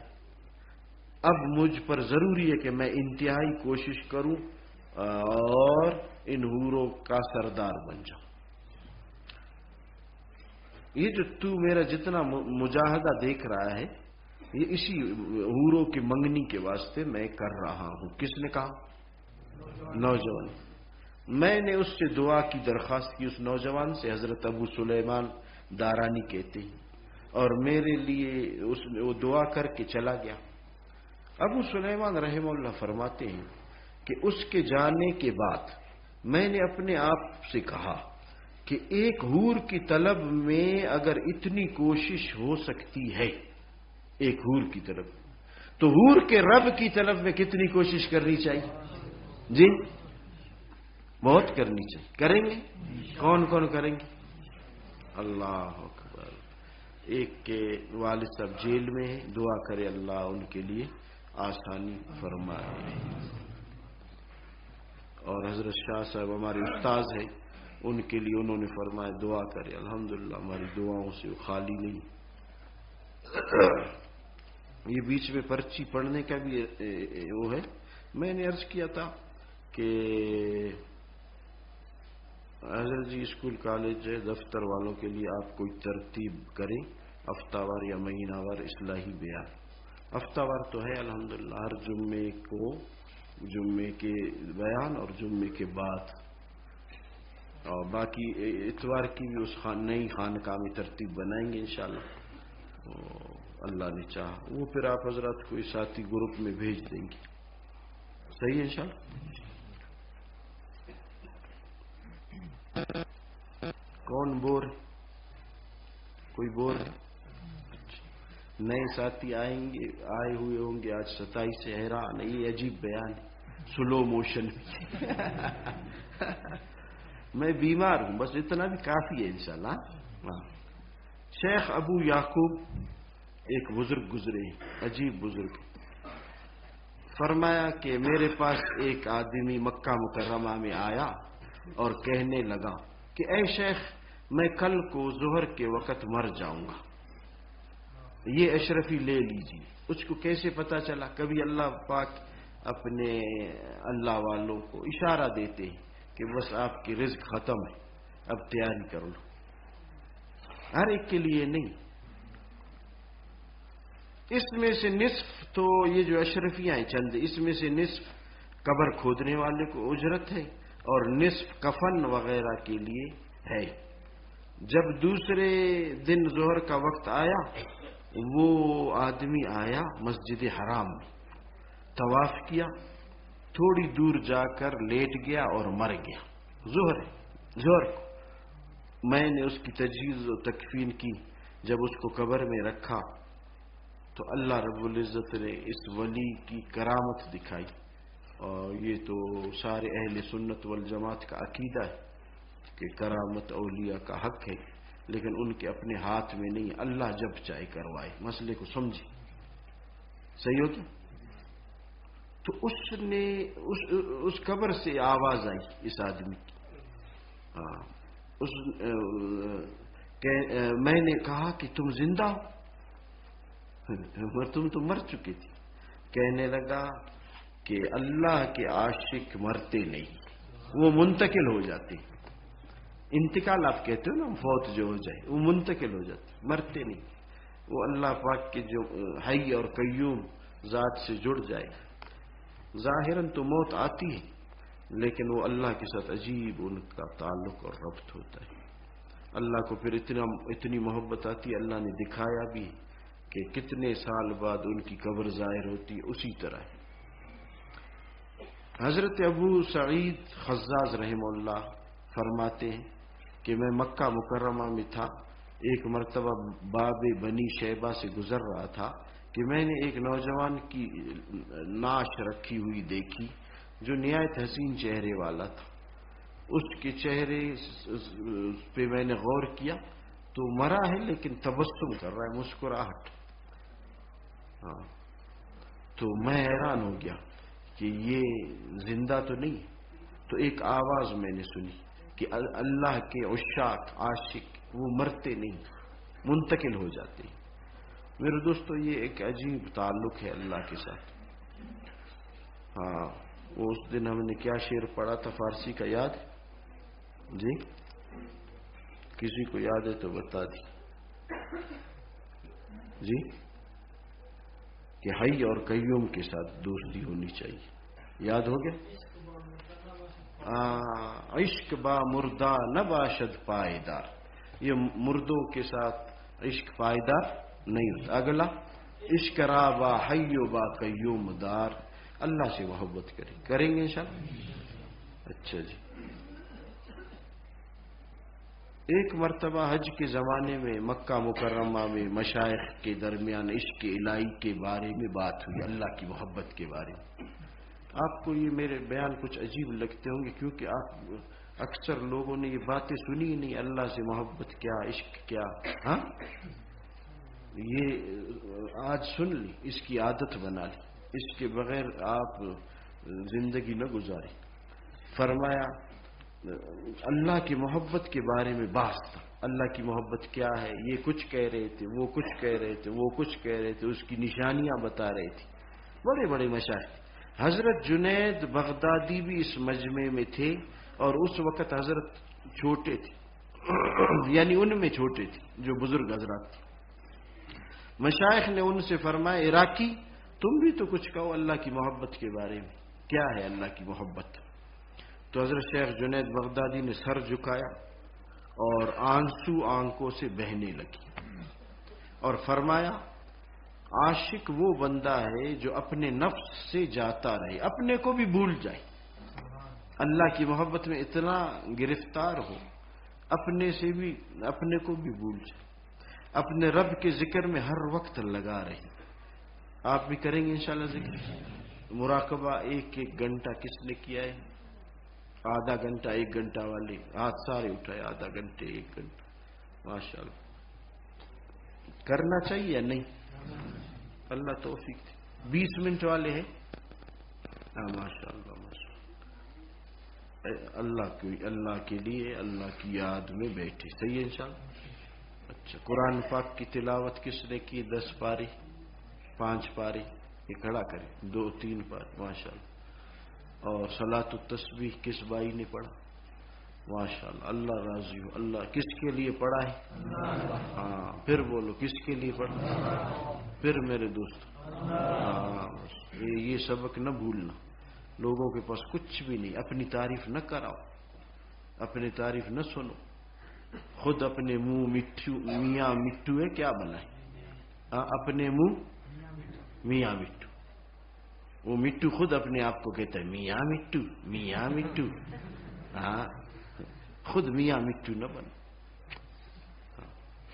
اب مجھ پر ضروری ہے کہ میں انتہائی کوشش کروں اور ان حوروں کا سردار بن جاؤں. یہ جو تو میرا جتنا مجاہدہ دیکھ رہا ہے یہ اسی حوروں کی منگنی کے واسطے میں کر رہا ہوں. کس نے کہا؟ نوجوان. میں نے اس سے دعا کی درخواست کی. اس نوجوان سے حضرت ابو سلیمان دارانی کہتے ہیں. اور میرے لیے اس نے وہ دعا کر کے چلا گیا. ابو سلیمان رحمہ اللہ فرماتے ہیں کہ اس کے جانے کے بعد میں نے اپنے آپ سے کہا کہ ایک حور کی طلب میں اگر اتنی کوشش ہو سکتی ہے ایک حور کی طلب، تو حور کے رب کی طلب میں کتنی کوشش کرنی چاہیے؟ جی بہت کرنی چاہیے. کریں گے؟ کون کون کریں گے؟ اللہ اکبر. ایک کے والد صاحب جیل میں ہیں، دعا کرے اللہ ان کے لیے آسانی فرمائے. اور حضرت شاہ صاحب ہمارے استاذ ہیں، ان کے لیے انہوں نے فرمایا دعا کرے. الحمدللہ ہماری دعاؤں سے وہ خالی نہیں. یہ بیچ میں پرچی پڑھنے کا بھی وہ ہے. میں نے عرض کیا تھا کہ حضرت جی اسکول کالج دفتر والوں کے لیے آپ کوئی ترتیب کریں، ہفتہ وار یا مہینہ وار اصلاحی بیان. ہفتہ وار تو ہے الحمدللہ، ہر جمعے کو جمعے کے بیان اور جمعے کے بعد، اور باقی اتوار کی بھی اس نئی خانقاہ میں ترتیب بنائیں گے انشاءاللہ. اللہ نے چاہا وہ پھر آپ حضرات کو ساتھی گروپ میں بھیج دیں گے. صحیح ہے انشاءاللہ. کون بور؟ کوئی بور ہے؟ نئے ساتھی آئے ہوئے ہوں گے آج 27 سے حیران. یہ عجیب بیان ہے سلو موشن. میں بیمار ہوں بس اتنا بھی کافی ہے انشاءاللہ. شیخ ابو یعقوب ایک بزرگ گزرے، عجیب بزرگ. فرمایا کہ میرے پاس ایک آدمی مکہ مکرمہ میں آیا اور کہنے لگا کہ اے شیخ میں کل کو ظہر کے وقت مر جاؤں گا، یہ اشرفی لے لیجیے. اس کو کیسے پتا چلا؟ کبھی اللہ پاک اپنے اللہ والوں کو اشارہ دیتے ہیں کہ بس آپ کی رزق ختم ہے، اب تیاری کر لو. ہر ایک کے لیے نہیں. اس میں سے نصف تو یہ جو اشرفیاں ہیں چند، اس میں سے نصف قبر کھودنے والے کو اجرت ہے اور نصف کفن وغیرہ کے لیے ہے. جب دوسرے دن ظہر کا وقت آیا وہ آدمی آیا مسجد حرام میں، طواف کیا، تھوڑی دور جا کر لیٹ گیا اور مر گیا. ظہر کو میں نے اس کی تجہیز و تکفین کی. جب اس کو قبر میں رکھا تو اللہ رب العزت نے اس ولی کی کرامت دکھائی. اور یہ تو سارے اہل سنت والجماعت کا عقیدہ ہے کہ کرامت اولیاء کا حق ہے. لیکن ان کے اپنے ہاتھ میں نہیں، اللہ جب چاہے کروائے. مسئلے کو سمجھے. صحیح ہو کیا؟ تو اس نے اس قبر سے آواز آئی اس آدمی کی. ہاں میں نے کہا کہ تم زندہ ہو، تم تو مر چکے تھے. کہنے لگا کہ اللہ کے عاشق مرتے نہیں، وہ منتقل ہو جاتے. انتقال آپ کہتے ہو نا، فوت جو ہو جائے وہ منتقل ہو جاتے، مرتے نہیں. وہ اللہ پاک کے جو حی اور قیوم ذات سے جڑ جائے. ظاہراً تو موت آتی ہے، لیکن وہ اللہ کے ساتھ عجیب ان کا تعلق اور ربط ہوتا ہے. اللہ کو پھر اتنی محبت آتی ہے. اللہ نے دکھایا بھی کہ کتنے سال بعد ان کی قبر ظاہر ہوتی ہے. اسی طرح حضرت ابو سعید خزاز رحمہ اللہ فرماتے ہیں کہ میں مکہ مکرمہ میں تھا. ایک مرتبہ باب بنی شیبہ سے گزر رہا تھا کہ میں نے ایک نوجوان کی نعش رکھی ہوئی دیکھی جو نہایت حسین چہرے والا تھا. اس کے چہرے پہ میں نے غور کیا تو مرا ہے لیکن تبسم کر رہا ہے، مسکراہٹ. ہاں تو میں حیران ہو گیا کہ یہ زندہ تو نہیں. تو ایک آواز میں نے سنی کہ اللہ کے عشاق عاشق وہ مرتے نہیں، منتقل ہو جاتے. میرے دوستو یہ ایک عجیب تعلق ہے اللہ کے ساتھ. ہاں وہ اس دن ہم نے کیا شعر پڑھا تھا فارسی کا، یاد جی؟ کسی کو یاد ہے تو بتا دی جی. کہ حی اور قیوم کے ساتھ دوستی ہونی چاہیے. یاد ہو گیا؟ عشق با مردہ نہ باشد پائیدار. یہ مردوں کے ساتھ عشق پائیدار نہیں ہوتا. اگلا عشق را با حی و با قیوم دار. اللہ سے محبت کریں گے انشاءاللہ. اچھا جی. ایک مرتبہ حج کے زمانے میں مکہ مکرمہ میں مشائخ کے درمیان عشق الہی کے بارے میں بات ہوئی، اللہ کی محبت کے بارے میں. آپ کو یہ میرے بیان کچھ عجیب لگتے ہوں گے کیونکہ آپ اکثر لوگوں نے یہ باتیں سنی ہی نہیں. اللہ سے محبت کیا، عشق کیا. ہاں یہ آج سن لی، اس کی عادت بنا لی. اس کے بغیر آپ زندگی نہ گزاریں. فرمایا اللہ کی محبت کے بارے میں بحث تھا. اللہ کی محبت کیا ہے، یہ کچھ کہہ رہے تھے، وہ کچھ کہہ رہے تھے، وہ کچھ کہہ رہے تھے، اس کی نشانیاں بتا رہے تھے. بڑے بڑے مشائخ. حضرت جنید بغدادی بھی اس مجمع میں تھے اور اس وقت حضرت چھوٹے تھے، یعنی ان میں چھوٹے تھے جو بزرگ حضرات تھے. مشائخ نے ان سے فرمایا عراقی تم بھی تو کچھ کہو اللہ کی محبت کے بارے میں، کیا ہے اللہ کی محبت. تو حضرت شیخ جنید بغدادی نے سر جھکایا اور آنسو آنکھوں سے بہنے لگی اور فرمایا عاشق وہ بندہ ہے جو اپنے نفس سے جاتا رہے، اپنے کو بھی بھول جائے. اللہ کی محبت میں اتنا گرفتار ہو اپنے سے بھی، اپنے کو بھی بھول جائے، اپنے رب کے ذکر میں ہر وقت لگا رہے. آپ بھی کریں گے انشاءاللہ ذکر. مراقبہ ایک ایک گھنٹہ کس نے کیا ہے؟ آدھا گھنٹہ، ایک گھنٹہ والے ہاتھ سارے اٹھائے. آدھا گھنٹے، ایک گھنٹہ. ماشاءاللہ کرنا چاہیے یا نہیں؟ اللہ توفیق دے. 20 منٹ والے ہیں. ماشاءاللہ ماشاءاللہ. اللہ کے لیے اللہ کی یاد میں بیٹھے. صحیح ہے انشاءاللہ. اچھا قرآن پاک کی تلاوت کس نے کی؟ 10 پارے، 5 پارے. یہ کھڑا کریں. 2-3 پارے. ماشاءاللہ. اور صلاۃ التسبیح کس بھائی نے پڑھا؟ ماشاءاللہ. اللہ راضی ہو. اللہ کس کے لیے پڑھا ہے؟ ہاں پھر بولو کس کے لیے پڑھا؟ پھر میرے دوست یہ سبق نہ بھولنا. لوگوں کے پاس کچھ بھی نہیں، اپنی تعریف نہ کراؤ، اپنی تعریف نہ سنو. خود اپنے منہ مٹھو میاں مٹھو ہے، کیا بنائے؟ اپنے منہ میاں مٹھو. وہ مٹھو خود اپنے آپ کو کہتا ہے میاں مٹھو، میاں مٹھو. ہاں خود میاں مٹھو نہ بن.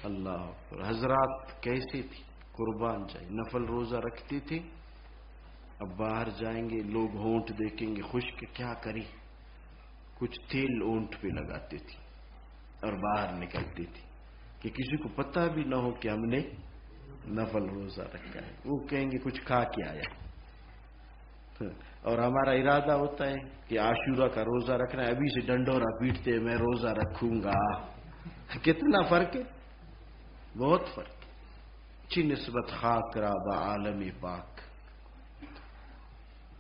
اللہ حضرات کیسے تھی قربان جائے. نفل روزہ رکھتے تھے. اب باہر جائیں گے لوگ ہونٹ دیکھیں گے خشک، کیا کریں؟ کچھ تیل اونٹ پہ لگاتے تھے اور باہر نکلتے تھے. کہ کسی کو پتہ بھی نہ ہو کہ ہم نے نفل روزہ رکھا ہے. وہ کہیں گے کچھ کھا کے آیا, اور ہمارا ارادہ ہوتا ہے کہ عاشورہ کا روزہ رکھنا ہے, ابھی سے ڈنڈورا پیٹتے میں روزہ رکھوں گا. کتنا فرق ہے, بہت فرق. چی نسبت خاک را با عالم پاک.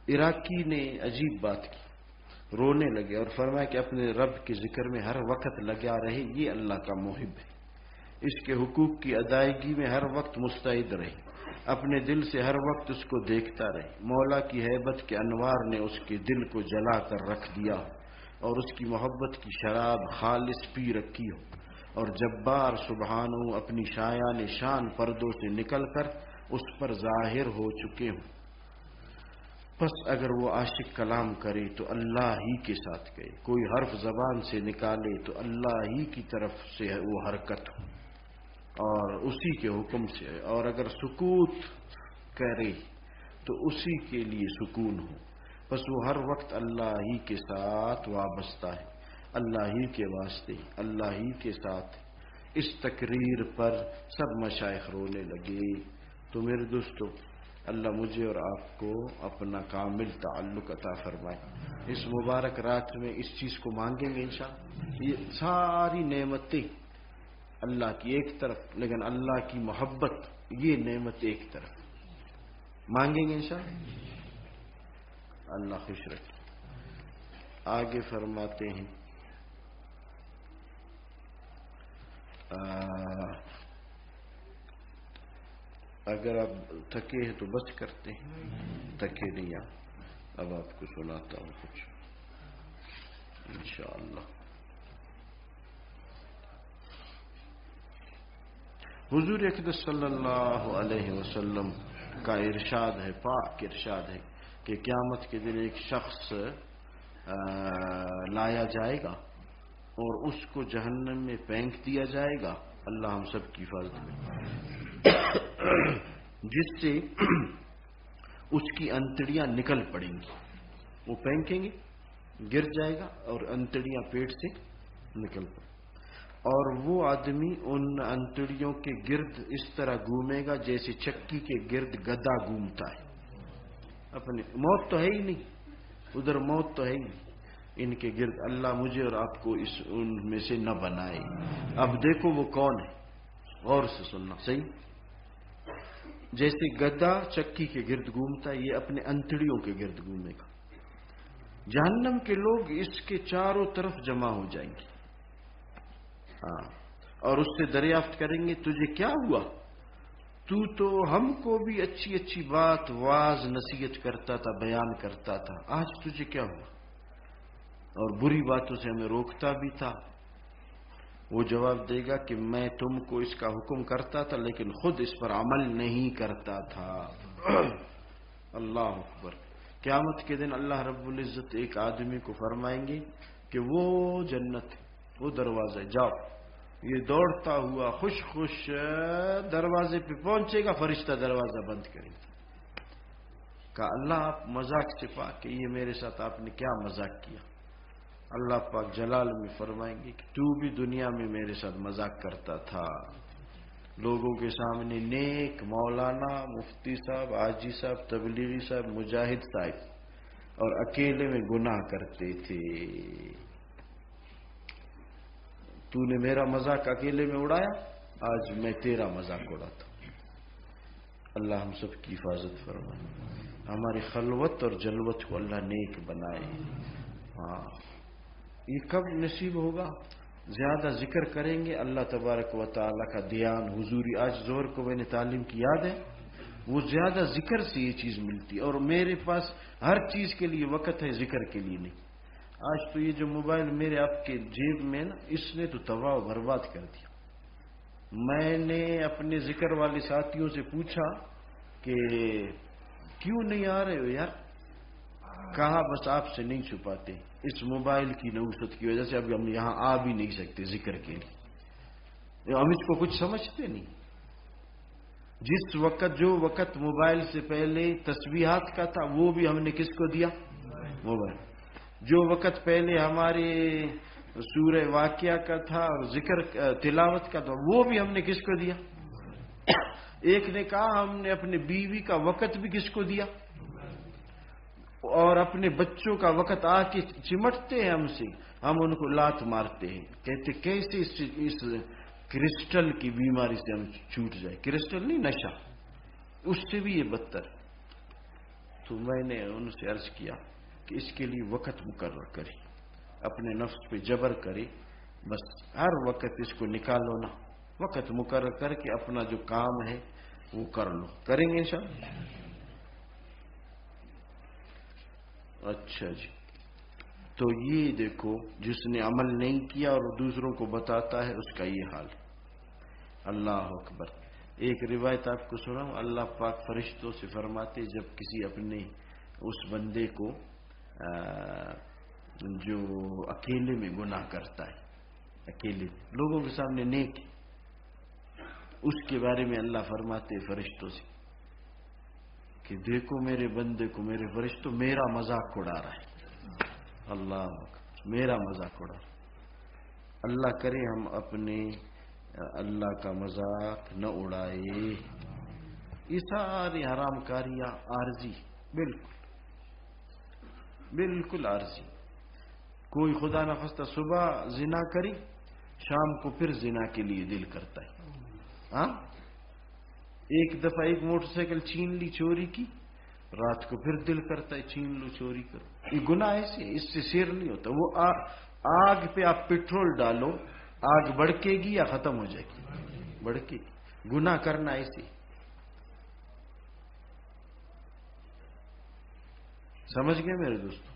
عراقی نے عجیب بات کی, رونے لگے اور فرمایا کہ اپنے رب کے ذکر میں ہر وقت لگا رہے, یہ اللہ کا محب ہے. اس کے حقوق کی ادائیگی میں ہر وقت مستعد رہے, اپنے دل سے ہر وقت اس کو دیکھتا رہے. مولا کی ہیبت کے انوار نے اس کے دل کو جلا کر رکھ دیا ہو اور اس کی محبت کی شراب خالص پی رکھی ہو, اور جبار سبحانہ اپنی شایان شان پردوں سے نکل کر اس پر ظاہر ہو چکے ہوں. پس اگر وہ عاشق کلام کرے تو اللہ ہی کے ساتھ کہے, کوئی حرف زبان سے نکالے تو اللہ ہی کی طرف سے وہ حرکت ہو اور اسی کے حکم سے, اور اگر سکوت کرے تو اسی کے لیے سکون ہو. بس وہ ہر وقت اللہ ہی کے ساتھ وابستہ ہے, اللہ ہی کے واسطے, اللہ ہی کے ساتھ. اس تقریر پر سب مشائخ رونے لگے. تو میرے دوستو, اللہ مجھے اور آپ کو اپنا کامل تعلق عطا فرمائے. اس مبارک رات میں اس چیز کو مانگیں گے انشاءاللہ. یہ ساری نعمتیں اللہ کی ایک طرف, لیکن اللہ کی محبت یہ نعمت ایک طرف. مانگیں گے انشاءاللہ, اللہ خوش رکھے. آگے فرماتے ہیں اگر آپ تھکے ہیں تو بس کرتے ہیں, تھکے نہیں آپ. اب آپ کو سناتا ہوں کچھ انشاءاللہ. حضور اقدس صلی اللہ علیہ وسلم کا ارشاد ہے, پاک ارشاد ہے کہ قیامت کے دن ایک شخص لایا جائے گا اور اس کو جہنم میں پھینک دیا جائے گا. اللہ ہم سب کی حفاظت کرے. جس سے اس کی انتڑیاں نکل پڑیں گی. وہ پھینکیں گے, گر جائے گا اور انتڑیاں پیٹ سے نکل پڑیں, اور وہ آدمی ان انتڑیوں کے گرد اس طرح گھومے گا جیسے چکی کے گرد گدھا گھومتا ہے. اپنی موت تو ہے ہی نہیں, ادھر موت تو ہے ہی نہیں, ان کے گرد. اللہ مجھے اور آپ کو ان میں سے نہ بنائے. اب دیکھو وہ کون ہے, غور سے سننا صحیح. جیسے گدھا چکی کے گرد گھومتا ہے, یہ اپنے انتڑیوں کے گرد گھومے گا. جہنم کے لوگ اس کے چاروں طرف جمع ہو جائیں گے, ہاں, اور اس سے دریافت کریں گے تجھے کیا ہوا, تو ہم کو بھی اچھی اچھی بات واز نصیحت کرتا تھا, بیان کرتا تھا, آج تجھے کیا ہوا, اور بری باتوں سے ہمیں روکتا بھی تھا. وہ جواب دے گا کہ میں تم کو اس کا حکم کرتا تھا لیکن خود اس پر عمل نہیں کرتا تھا. اللہ اکبر. قیامت کے دن اللہ رب العزت ایک آدمی کو فرمائیں گے کہ وہ جنت, وہ دروازہ, جاؤ. یہ دوڑتا ہوا خوش خوش دروازے پہ پہنچے گا, فرشتہ دروازہ بند کرے گا. کہا اللہ آپ مذاق سے پاک کہ یہ میرے ساتھ آپ نے کیا مذاق کیا. اللہ پاک جلال میں فرمائیں گے کہ تو بھی دنیا میں میرے ساتھ مذاق کرتا تھا. لوگوں کے سامنے نیک مولانا, مفتی صاحب, حاجی صاحب, تبلیغی صاحب, مجاہد صاحب, اور اکیلے میں گناہ کرتے تھے. تو نے میرا مذاق اکیلے میں اڑایا, آج میں تیرا مذاق اڑاتا ہوں. اللہ ہم سب کی حفاظت فرمائے, ہماری خلوت اور جلوت کو اللہ نیک بنائے. ہاں, یہ کب نصیب ہوگا, زیادہ ذکر کریں گے اللہ تبارک و تعالیٰ کا دھیان, حضوری. آج زور کو میں نے تعلیم کی یاد ہے, وہ زیادہ ذکر سے یہ چیز ملتی, اور میرے پاس ہر چیز کے لیے وقت ہے, ذکر کے لیے نہیں. آج تو یہ جو موبائل میرے آپ کے جیب میں نا, اس نے تو تباہ و برباد کر دیا. میں نے اپنے ذکر والے ساتھیوں سے پوچھا کہ کیوں نہیں آ رہے ہو یار, کہا بس آپ سے نہیں چھپاتے, اس موبائل کی نوسط کی وجہ سے ابھی ہم یہاں آ بھی نہیں سکتے ذکر کے لیے. ہم اس کو کچھ سمجھتے نہیں. جس وقت, جو وقت موبائل سے پہلے تسبیحات کا تھا, وہ بھی ہم نے کس کو دیا, موبائل. جو وقت پہلے ہمارے سورہ واقعہ کا تھا اور ذکر تلاوت کا تھا، وہ بھی ہم نے کس کو دیا؟ ایک نے کہا ہم نے اپنے بیوی کا وقت بھی کس کو دیا، اور اپنے بچوں کا وقت آ کے چمٹتے ہیں ہم سے، ہم ان کو لات مارتے ہیں، کہتے کیسے اس کرسٹل کی بیماری سے ہم چھوٹ جائے۔ کرسٹل نہیں، نشہ، اس سے بھی یہ بدتر۔ تو میں نے ان سے عرض کیا کہ اس کے لیے وقت مقرر کرے، اپنے نفس پہ جبر کرے، بس ہر وقت اس کو نکالو نا، وقت مقرر کر کے اپنا جو کام ہے وہ کر لو۔ کریں گے انشاءاللہ؟ اچھا جی، تو یہ دیکھو، جس نے عمل نہیں کیا اور دوسروں کو بتاتا ہے اس کا یہ حال۔ اللہ اکبر۔ ایک روایت آپ کو سناؤں، اللہ پاک فرشتوں سے فرماتے جب کسی اپنے اس بندے کو جو اکیلے میں گناہ کرتا ہے، اکیلے لوگوں کے سامنے نیک، اس کے بارے میں اللہ فرماتے فرشتوں سے کہ دیکھو میرے بندے کو میرے فرشتوں میرا مذاق اڑا رہا ہے۔ اللہ اکبر، میرا مذاق اڑا رہا ہے۔ اللہ کرے ہم اپنے اللہ کا مذاق نہ اڑائے۔ یہ ساری حرام کاریاں عارضی، بالکل عارضی۔ کوئی خدا نہ خواستہ صبح زنا کری، شام کو پھر زنا کے لیے دل کرتا ہے۔ ہاں، ایک دفعہ ایک موٹر سائیکل چھین لی، چوری کی، رات کو پھر دل کرتا ہے چھین لو، چوری کرو۔ یہ گناہ ایسے، اس سے سیر نہیں ہوتا۔ وہ آگ پہ آپ پیٹرول ڈالو، آگ بڑکے گی یا ختم ہو جائے گی؟ بڑکے گی۔ گناہ کرنا ایسے، سمجھ گئے میرے دوستوں؟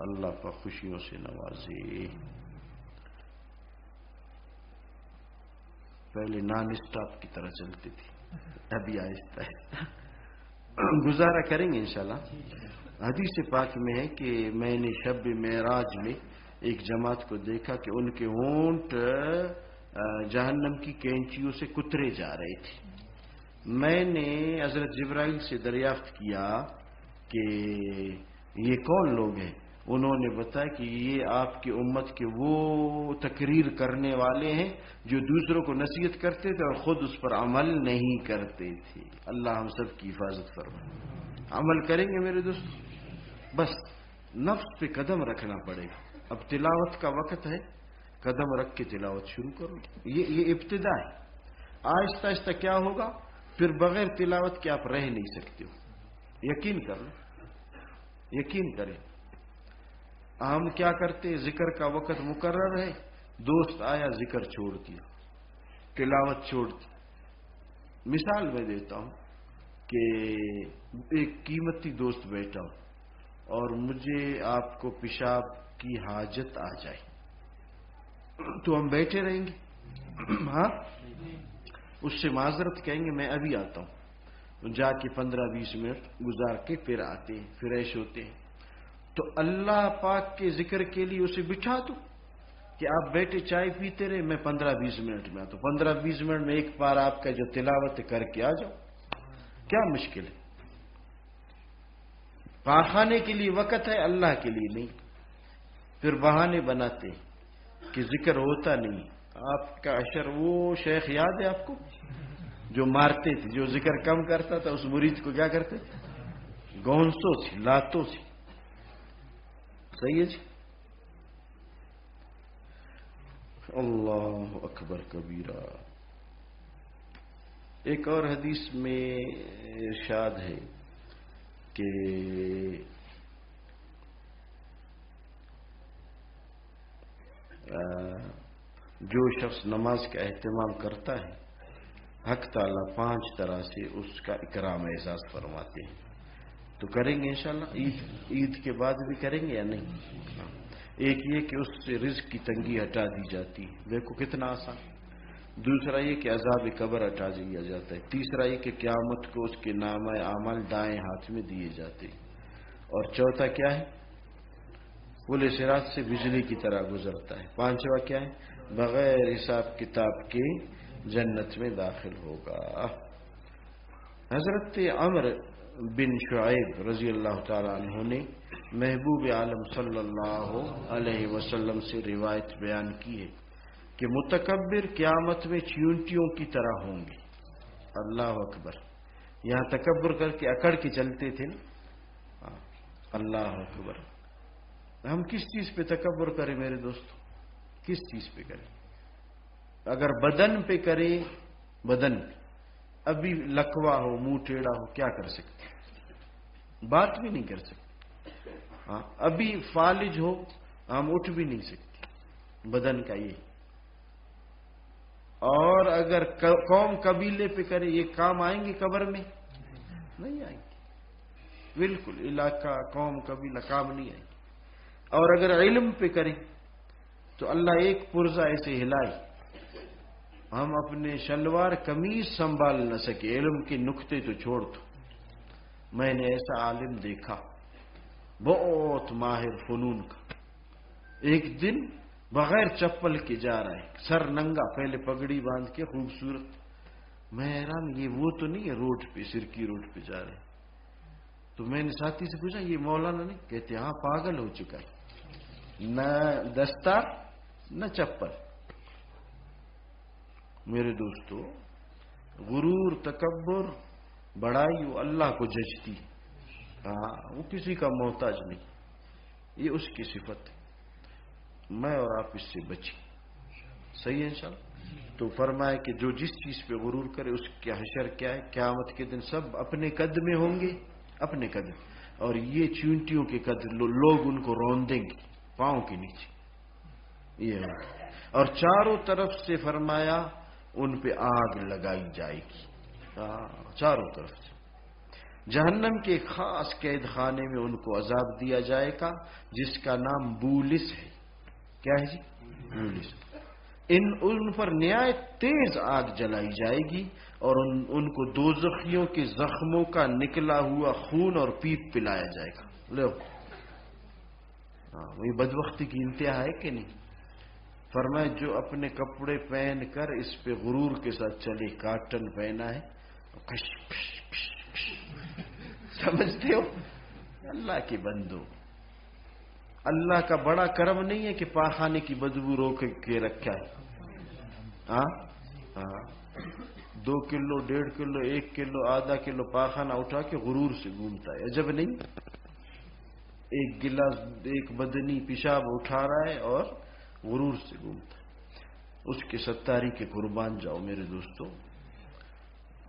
اللہ پاک خوشیوں سے نوازے۔ پہلے نان اسٹاپ کی طرح چلتی تھی، ابھی آہستہ آہستہ گزارا کریں گے انشاءاللہ۔ حدیث پاک میں ہے کہ میں نے شب معراج میں ایک جماعت کو دیکھا کہ ان کے ہونٹ جہنم کی کینچیوں سے کترے جا رہے تھے۔ میں نے حضرت جبرائیل سے دریافت کیا کہ یہ کون لوگ ہیں؟ انہوں نے بتایا کہ یہ آپ کی امت کے وہ تقریر کرنے والے ہیں جو دوسروں کو نصیحت کرتے تھے اور خود اس پر عمل نہیں کرتے تھے۔ اللہ ہم سب کی حفاظت فرمائے۔ عمل کریں گے میرے دوست، بس نفس پہ قدم رکھنا پڑے گا۔ اب تلاوت کا وقت ہے، قدم رکھ کے تلاوت شروع کرو۔ یہ ابتدا ہے، آہستہ آہستہ کیا ہوگا، پھر بغیر تلاوت کے آپ رہ نہیں سکتے ہو۔ یقین کر لو، یقین کریں۔ ہم کیا کرتے، ذکر کا وقت مقرر ہے، دوست آیا ذکر چھوڑ دیا، تلاوت چھوڑ دی۔ مثال میں دیتا ہوں کہ ایک قیمتی دوست بیٹھا ہو اور مجھے آپ کو پیشاب کی حاجت آ جائے تو ہم بیٹھے رہیں گے؟ ہاں، اس سے معذرت کہیں گے میں ابھی آتا ہوں، جا کے 15-20 منٹ گزار کے پھر آتے ہیں، فریش ہوتے ہیں۔ تو اللہ پاک کے ذکر کے لیے اسے بٹھا دو کہ آپ بیٹھے چائے پیتے رہے، میں 15-20 منٹ میں آتا ہوں، 15-20 منٹ میں ایک بار آپ کا جو تلاوت کر کے آ جاؤ، کیا مشکل ہے؟ پاخانے کے لیے وقت ہے، اللہ کے لیے نہیں۔ پھر بہانے بناتے کہ ذکر ہوتا نہیں۔ آپ کا اشر وہ شیخ یاد ہے آپ کو جو مارتے تھے، جو ذکر کم کرتا تھا اس مرید کو کیا کرتے تھے؟ گونسوں سے، لاتوں سے۔ صحیح ہے جی؟ اللہ اکبر کبیرہ۔ ایک اور حدیث میں ارشاد ہے کہ جو شخص نماز کا اہتمام کرتا ہے حق تعالیٰ 5 طرح سے اس کا اکرام اعزاز فرماتے ہیں۔ تو کریں گے انشاءاللہ، عید کے بعد بھی کریں گے یا نہیں؟ ایک یہ کہ اس سے رزق کی تنگی ہٹا دی جاتی ہے، دیکھو کتنا آسان۔ دوسرا یہ کہ عذاب قبر ہٹا دیا جاتا ہے۔ تیسرا یہ کہ قیامت کو اس کے نامہ اعمال دائیں ہاتھ میں دیے جاتے ہیں۔ اور چوتھا کیا ہے؟ پل صراط سے بجلی کی طرح گزرتا ہے۔ پانچواں کیا ہے؟ بغیر حساب کتاب کے جنت میں داخل ہوگا۔ حضرت عمر بن شعیب رضی اللہ تعالی عنہ نے محبوب عالم صلی اللہ علیہ وسلم سے روایت بیان کی ہے کہ متکبر قیامت میں چیونٹیوں کی طرح ہوں گے. اللہ اکبر. یہاں تکبر کر کے اکڑ کے چلتے تھے نا. اللہ اکبر. ہم کس چیز پہ تکبر کریں میرے دوستو؟ کس چیز پہ کریں؟ اگر بدن پہ کریں، بدن ابھی لکوا ہو، منہ ٹیڑھا ہو، کیا کر سکتے؟ بات بھی نہیں کر سکتے. ابھی فالج ہو، ہم اٹھ بھی نہیں سکتے. بدن کا یہ. اور اگر قوم قبیلے پہ کرے، یہ کام آئیں گے قبر میں؟ نہیں آئیں گے. بالکل علاقہ، قوم، قبیلہ کام نہیں آئیں گے. اور اگر علم پہ کریں تو اللہ ایک پرزہ ایسے ہلائے ہم اپنے شلوار قمیض سنبھال نہ سکے. علم کے نقطے تو چھوڑ دو. میں نے ایسا عالم دیکھا، بہت ماہر فنون کا، ایک دن بغیر چپل کے جا رہا ہے، سر ننگا، پہلے پگڑی باندھ کے خوبصورت. میں حیران، یہ وہ تو نہیں ہے روڈ پہ، سرکی روڈ پہ جا رہے ہیں. تو میں نے ساتھی سے پوچھا یہ مولانا نہیں؟ کہتے ہاں پاگل ہو چکا ہے، نہ دستار نہ چپل. میرے دوستو، غرور، تکبر، بڑائی وہ اللہ کو جچتی. وہ کسی کا محتاج نہیں، یہ اس کی صفت ہے. میں اور آپ اس سے بچیں. صحیح ہے انشاءاللہ. تو فرمائے کہ جو جس چیز پہ غرور کرے اس کا حشر کیا ہے؟ قیامت کے دن سب اپنے قد میں ہوں گے، اپنے قد. اور یہ چونٹیوں کے قد، لوگ ان کو روندیں گے پاؤں کے نیچے. یہ ہے. اور چاروں طرف سے فرمایا ان پہ آگ لگائی جائے گی. چاروں طرف سے. جہنم کے خاص قید خانے میں ان کو عذاب دیا جائے گا جس کا نام بولس ہے. کیا ہے جی؟ بولس. ان پر نہایت تیز آگ جلائی جائے گی اور ان کو دوزخیوں کے زخموں کا نکلا ہوا خون اور پیپ پلایا جائے گا. لو، وہی بدبختی کی انتہا ہے کہ نہیں؟ فرمائے جو اپنے کپڑے پہن کر اس پہ غرور کے ساتھ چلے، کاٹن پہنا ہے، سمجھتے ہو؟ اللہ کے بندو، اللہ کا بڑا کرم نہیں ہے کہ پاخانے کی بدبو روک کے رکھا ہے. 2 کلو، 1.5 کلو، 1 کلو، آدھا کلو پاخانہ اٹھا کے غرور سے گھومتا ہے. عجب نہیں؟ ایک گلاس، ایک بدنی پیشاب اٹھا رہا ہے اور غرور سے گھومتا ہے. اس کے ستاری کے قربان جاؤ میرے دوستو.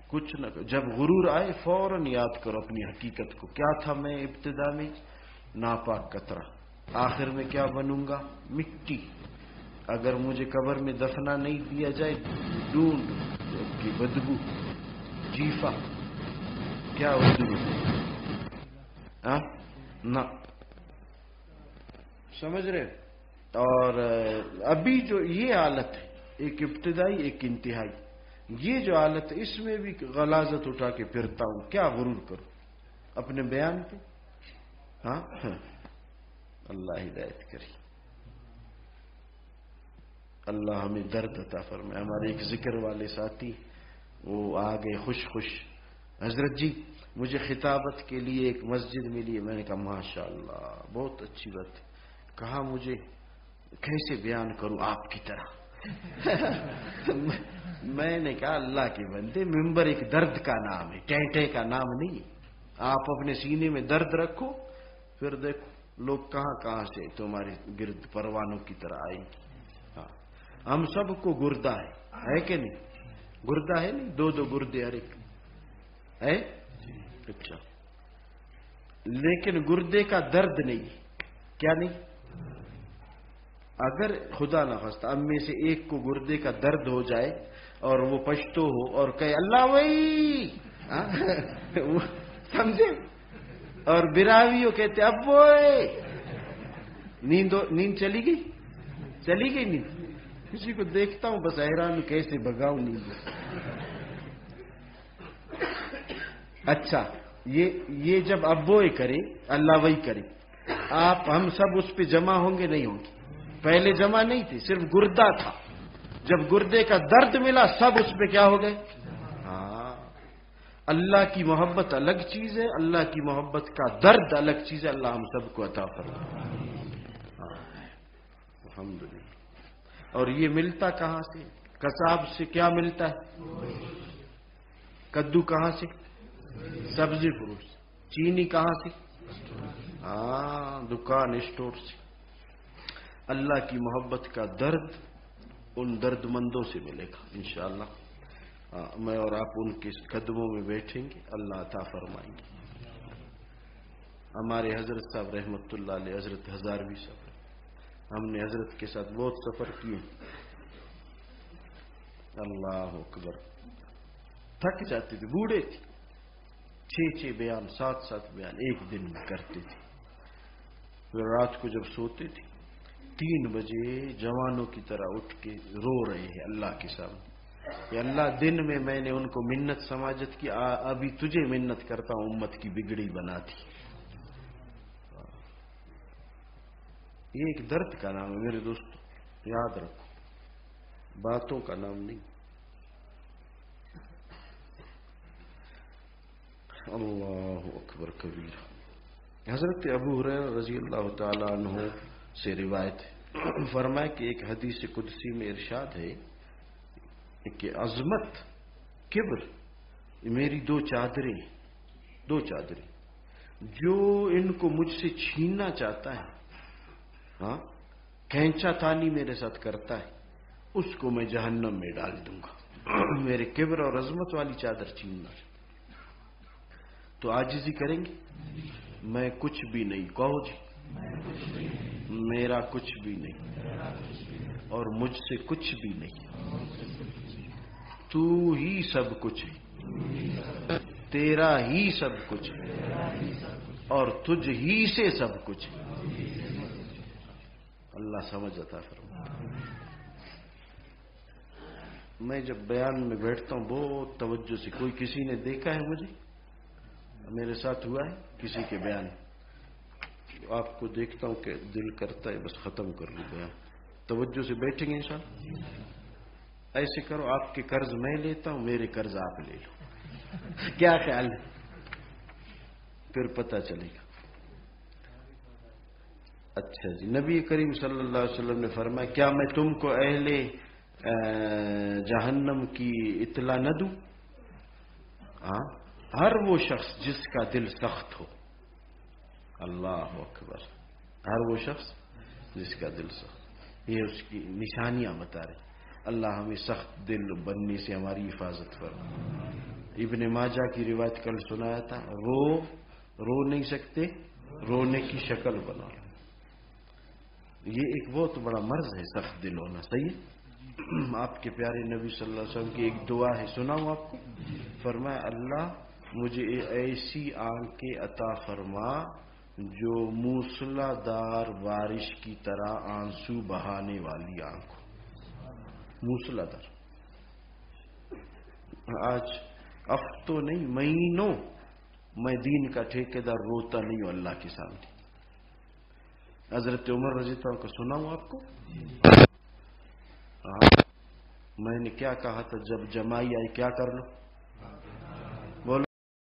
کچھ نہ، جب غرور آئے فوراً یاد کرو اپنی حقیقت کو. کیا تھا میں ابتدا میں؟ ناپاک قطرہ. آخر میں کیا بنوں گا؟ مٹی. اگر مجھے قبر میں دفنا نہیں دیا جائے، ڈونڈ کی بدبو، جیفا، کیا اردو نہ سمجھ رہے؟ اور ابھی جو یہ حالت ہے، ایک ابتدائی ایک انتہائی، یہ جو حالت ہے اس میں بھی غلاظت اٹھا کے پھرتا ہوں. کیا غرور کروں اپنے بیان پہ؟ اللہ ہدایت کری. اللہ ہمیں درد عطا فرمائے. ہمارے ایک ذکر والے ساتھی وہ آ گئے خوش خوش، حضرت جی مجھے خطابت کے لیے ایک مسجد ملی ہے. میں نے کہا ماشاءاللہ بہت اچھی بات ہے. کہا مجھے کیسے بیان کروں آپ کی طرح؟ میں نے کہا اللہ کے بندے، ممبر ایک درد کا نام ہے، ٹینٹے کا نام نہیں. آپ اپنے سینے میں درد رکھو، پھر دیکھو لوگ کہاں کہاں سے تمہارے گرد پروانوں کی طرح آئیں گے. ہم سب کو گردہ ہے کہ نہیں؟ گردہ ہے نہیں؟ 2 گردے ہر ایک ہے. اچھا، لیکن گردے کا درد نہیں. کیا نہیں؟ اگر خدا نہ خواستہ اب میں سے ایک کو گردے کا درد ہو جائے اور وہ پشتو ہو اور کہے اللہ وہی، سمجھے؟ اور براویوں کہتے اب وہ نیند چلی گئی نیند. کسی کو دیکھتا ہوں بس حیران کیسے بگاؤں نیند. اچھا، یہ جب ابوئے کرے، اللہ وہی کرے، آپ ہم سب اس پہ جمع ہوں گے نہیں ہوں گے؟ پہلے جمع نہیں تھے، صرف گردہ تھا. جب گردے کا درد ملا سب اس پہ کیا ہو گئے؟ اللہ کی محبت الگ چیز ہے، اللہ کی محبت کا درد الگ چیز ہے. اللہ ہم سب کو عطا فرمائے. الحمدللہ. اور یہ ملتا کہاں سے؟ قصاب سے کیا ملتا ہے؟ کدو کہاں سے؟ سبزی فروٹ سے. چینی کہاں سے؟ دکان اسٹور سے. اللہ کی محبت کا درد ان درد مندوں سے ملے گا انشاءاللہ. میں اور آپ ان کے قدموں میں بیٹھیں گے، اللہ عطا فرمائیں گے. ہمارے حضرت صاحب رحمت اللہ علیہ، حضرت ہزاروی صاحب، ہم نے حضرت کے ساتھ بہت سفر کیے. اللہ اکبر. تھک جاتے تھے، بوڑھے تھے. 6 بیان 7 بیان ایک دن میں کرتے تھے. پھر رات کو جب سوتے تھے 3 بجے جوانوں کی طرح اٹھ کے رو رہے ہیں اللہ کے سامنے کہ اللہ دن میں نے ان کو منت سماجت کی، ابھی تجھے منت کرتا ہوں امت کی بگڑی بنا دی. یہ ایک درد کا نام ہے میرے دوست، یاد رکھو، باتوں کا نام نہیں. اللہ اکبر کبیر. حضرت ابو ہریرہ رضی اللہ تعالی عنہ سے روایت ہے، فرمایا کہ ایک حدیث قدسی میں ارشاد ہے کہ عظمت، کبر میری 2 چادریں، جو ان کو مجھ سے چھیننا چاہتا ہے، کھینچا تانی میرے ساتھ کرتا ہے، اس کو میں جہنم میں ڈال دوں گا. میرے کبر اور عظمت والی چادر چھیننا. تو عاجزی کریں گے. میں کچھ بھی نہیں، کہو جی، میرا کچھ بھی نہیں اور مجھ سے کچھ بھی نہیں. تو ہی سب کچھ ہے، تیرا ہی سب کچھ ہے اور تجھ ہی سے سب کچھ ہے. اللہ سمجھ عطا فرمائے. میں جب بیان میں بیٹھتا ہوں بہت توجہ سے، کوئی کسی نے دیکھا ہے مجھے؟ میرے ساتھ ہوا ہے کسی کے بیان، آپ کو دیکھتا ہوں کہ دل کرتا ہے بس ختم کر لوں بیان. توجہ سے بیٹھیں گے انشاءاللہ. ایسے کرو، آپ کے قرض میں لیتا ہوں، میرے قرض آپ لے لو. کیا خیال ہے؟ پھر پتہ چلے گا. اچھا جی. نبی کریم صلی اللہ علیہ وسلم نے فرمایا کیا میں تم کو اہل جہنم کی اطلاع نہ دوں؟ ہر وہ شخص جس کا دل سخت ہو. اللہ اکبر. ہر وہ شخص جس کا دل سخت، یہ اس کی نشانیاں بتا رہے. اللہ ہمیں سخت دل بننے سے ہماری حفاظت فرمائے. ابن ماجہ کی روایت کل سنایا تھا، رو نہیں سکتے، رونے کی شکل بنا. یہ ایک بہت بڑا مرض ہے سخت دل ہونا. صحیح ہے. آپ کے پیارے نبی صلی اللہ علیہ وسلم کی ایک دعا ہے، سناؤں آپ کو. فرمایا اللہ مجھے ایسی آنکھیں عطا فرما جو موسلا دار بارش کی طرح آنسو بہانے والی آنکھ ہو. موسلا دار. آج ہفتوں نہیں مہینوں میں دین کا ٹھیکیدار روتا نہیں ہوں اللہ کے سامنے. حضرت عمر رضی اللہ عنہ کو سناؤں آپ کو. میں نے کیا کہا تھا جب جمائی آئی، کیا کر لو؟